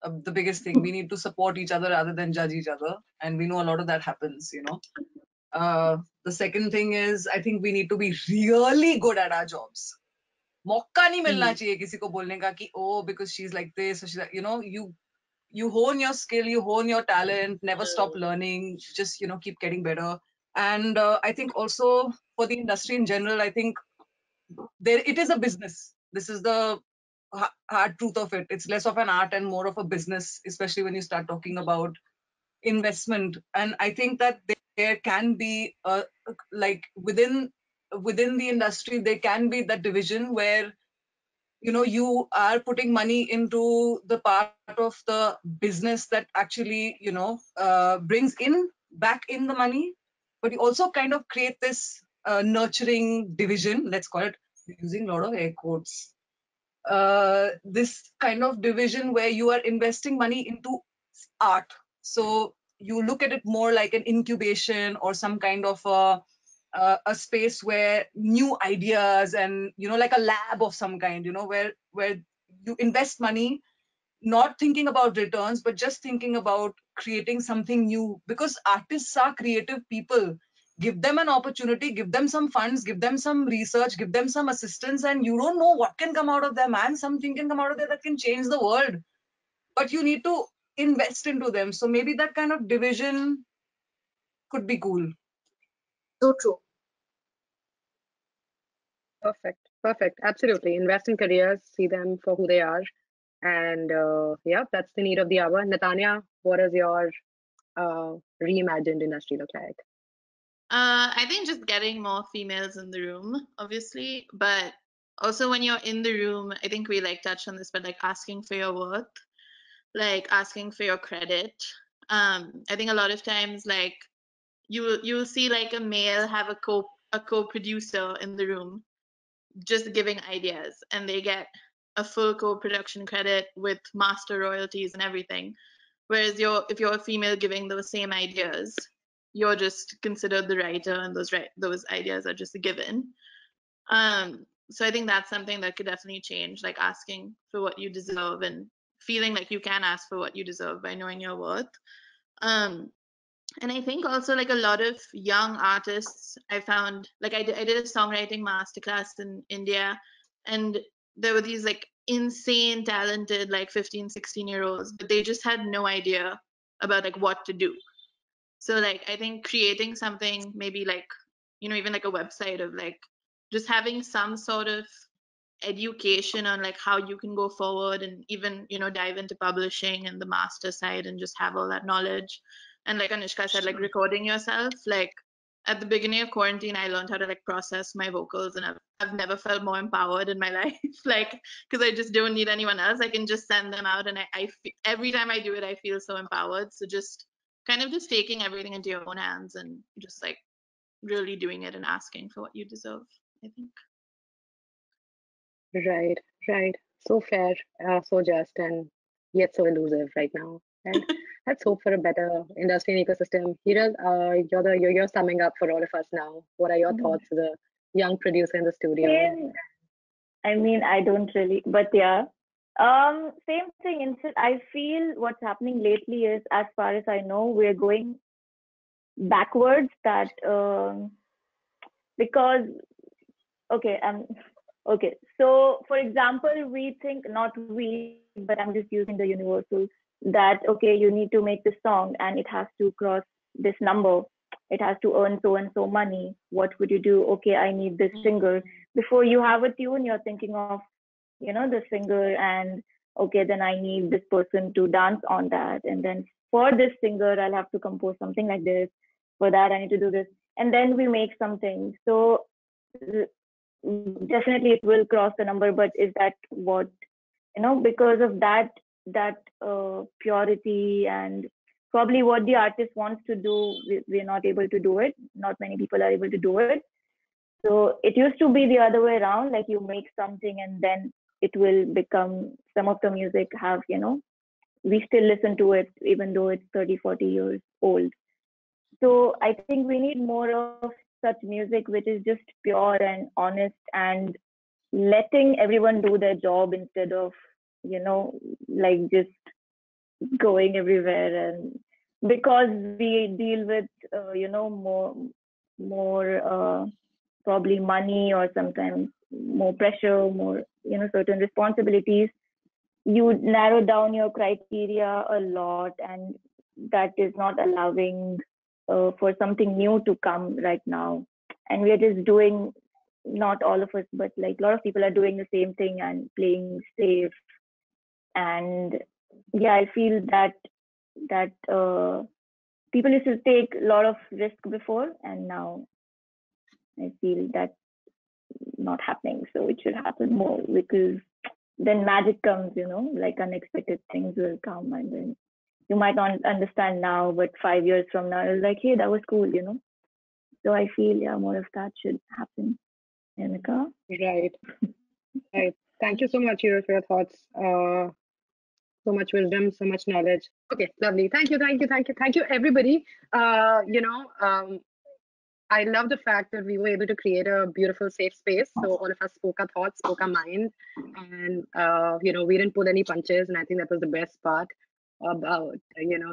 the biggest thing. We need to support each other rather than judge each other, and we know a lot of that happens. The second thing is, I think we need to be really good at our jobs. मौका नहीं मिलना चाहिए किसी को बोलने का कि oh, because she's like this, or she's like, you you hone your skill, you hone your talent, never stop learning, just keep getting better. And I think also for the industry in general, I think it is a business. This is the hard truth of it. It's less of an art and more of a business, especially when you start talking about investment. And I think that there can be like within the industry, there can be that division where you are putting money into the part of the business that actually brings in back in the money, but you also kind of create this nurturing division, let's call it, using a lot of air quotes, this kind of division where you are investing money into art. So you look at it more like an incubation or some kind of a space where new ideas and like a lab of some kind, where you invest money, not thinking about returns, but just thinking about creating something new, because artists are creative people. Give them an opportunity, give them some funds, give them some research, give them some assistance, and you don't know what can come out of them, and something can come out of there that can change the world, but you need to invest into them. So maybe that kind of division could be cool. So true. Perfect. Absolutely. Invest in careers, see them for who they are. And yeah, that's the need of the hour. Natanya, what does your reimagined industry look like? I think just getting more females in the room, obviously, but also when you're in the room, I think we like touched on this, but like asking for your worth, like asking for your credit. I think a lot of times, like you'll see like a male have a co-producer in the room, just giving ideas, and they get a full co-production credit with master royalties and everything. Whereas if you're a female giving those same ideas, you're just considered the writer, and those ideas are just a given. So I think that's something that could definitely change, like asking for what you deserve and feeling like you can ask for what you deserve by knowing your worth. And I think also like a lot of young artists, I found, like I did a songwriting masterclass in India, and there were these like insane talented like 15, 16-year-olds, but they just had no idea about like what to do. So like I think creating something, maybe like, even like a website of like just having some sort of education on like how you can go forward, and even dive into publishing and the master side and just have all that knowledge. And like Anushka said, like recording yourself, like at the beginning of quarantine I learned how to like process my vocals, and I've never felt more empowered in my life, like because I just don't need anyone else. I can just send them out, and every time I do it I feel so empowered. So just kind of just taking everything into your own hands and just like really doing it and asking for what you deserve, I think. Right. So fair, so just, and yet so elusive right now. And let's hope for a better industry and ecosystem. Hiral, you're summing up for all of us now. What are your thoughts as a young producer in the studio? I mean, I don't really, but yeah. Same thing. Instead, I feel what's happening lately is, as far as I know, we're going backwards. That because okay, okay. So, for example, we think, not we, but I'm just using the universal, that okay, you need to make this song and it has to cross this number. It has to earn so and so money. What would you do? Okay, I need this singer. Before you have a tune, you're thinking of, the singer, and okay, then I need this person to dance on that. And then for this singer, I'll have to compose something like this. For that, I need to do this. And then we make something. So definitely it will cross the number, but is that what, because of that purity and probably what the artist wants to do, we're not able to do it. Not many people are able to do it. So it used to be the other way around, like you make something and then it will become, some of the music have, we still listen to it even though it's 30, 40 years old. So I think we need more of such music which is just pure and honest and letting everyone do their job instead of, like just going everywhere. And because we deal with, more probably money, or sometimes more pressure, more, certain responsibilities. you narrow down your criteria a lot, and that is not allowing for something new to come right now. And we are just doing, not all of us, but like a lot of people are doing the same thing and playing safe. And yeah, I feel that people used to take a lot of risk before, and now I feel that not happening. So it should happen more, because then magic comes, like unexpected things will come, and then you might not understand now, but 5 years from now, it's like, hey, that was cool. So I feel, yeah, more of that should happen. Emeka? Right. Right. Thank you so much, Hero, for your thoughts. So much wisdom, so much knowledge. Okay, lovely. Thank you, thank you, thank you, thank you, everybody. I love the fact that we were able to create a beautiful, safe space. So all of us spoke our thoughts, spoke our mind, and we didn't pull any punches. And I think that was the best part about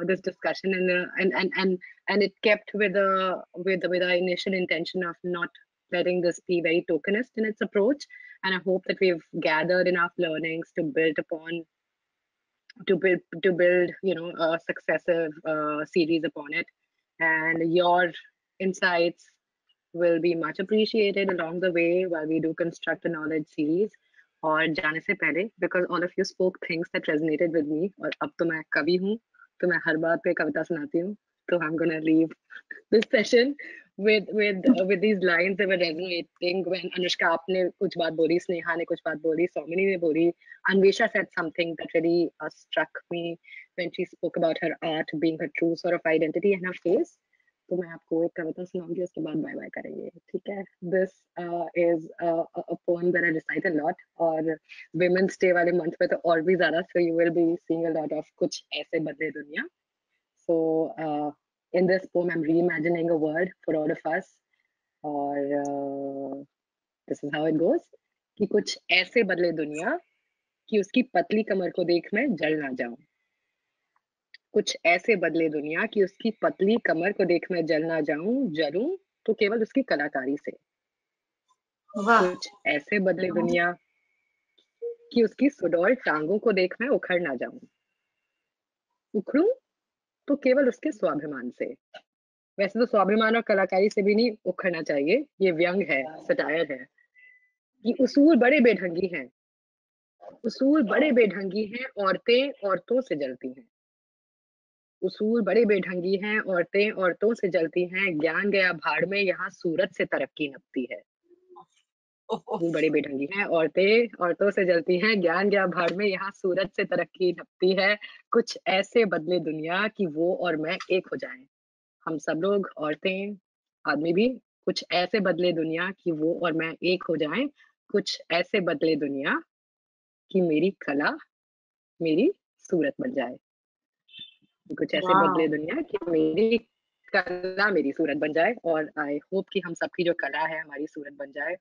this discussion. And it kept with our initial intention of not letting this be very tokenist in its approach. And I hope that we've gathered enough learnings to build upon, to build a successive series upon it. And your insights will be much appreciated along the way while we do construct a knowledge series. और जाने से पहले, because all of you spoke things that resonated with me, और अब तो मैं कवि हूँ, तो मैं हर बात पे कविता सुनाती हूँ, so I'm gonna leave this session with these lines that were resonating when Anushka आपने कुछ बात बोली, स्नेहा ने कुछ बात बोली, सौमिनी ने बोली, Anvesha said something that really struck me when she spoke about her art being her true sort of identity and her face. तो मैं आपको एक कविता सुनाऊंगी, उसके बाद बाय बाय करेंगे, ठीक है? This is a poem that I recite a lot, और Women's Day वाले month पे तो और भी ज़्यादा, so you will be seeing a lot of कुछ ऐसे बदले दुनिया. So in this poem, I'm reimagining a word for all of us, और this is how it goes, कि कुछ ऐसे बदले दुनिया कि उसकी पतली कमर को देख मैं जल ना जाऊं. कुछ ऐसे बदले दुनिया कि उसकी पतली कमर को देख मैं जल ना जाऊं, जलूं तो केवल उसकी कलाकारी से. कुछ ऐसे बदले दुनिया कि उसकी सुडौल टांगों को देख मैं उखड़ ना जाऊं, उखड़ूं तो केवल उसके स्वाभिमान से. वैसे तो स्वाभिमान और कलाकारी से भी नहीं उखड़ना चाहिए, ये व्यंग है, सटायर है. कि उसूल बड़े बेढंगी हैं, उसूल बड़े बेढंगी हैं, औरतें औरतों से जलती हैं. उसूल बड़े बेढंगी हैं, औरतें औरतों से जलती हैं, ज्ञान गया भाड़ में, यहाँ सूरत से तरक्की नपती है. उसूल बड़े बेढंगी हैं, औरतें औरतों से जलती हैं, ज्ञान गया भाड़ में, यहाँ सूरत से तरक्की नपती है. कुछ ऐसे बदले दुनिया कि वो और मैं एक हो जाएं, हम सब लोग, औरतें, आदमी भी. कुछ ऐसे बदले दुनिया कि वो और मैं एक हो जाएं. कुछ ऐसे बदले दुनिया कि मेरी कला मेरी सूरत बन जाए. कुछ ऐसे बदले दुनिया कि मेरी कला मेरी सूरत बन जाए. और आई होप कि हम सबकी जो कला है हमारी सूरत बन जाए.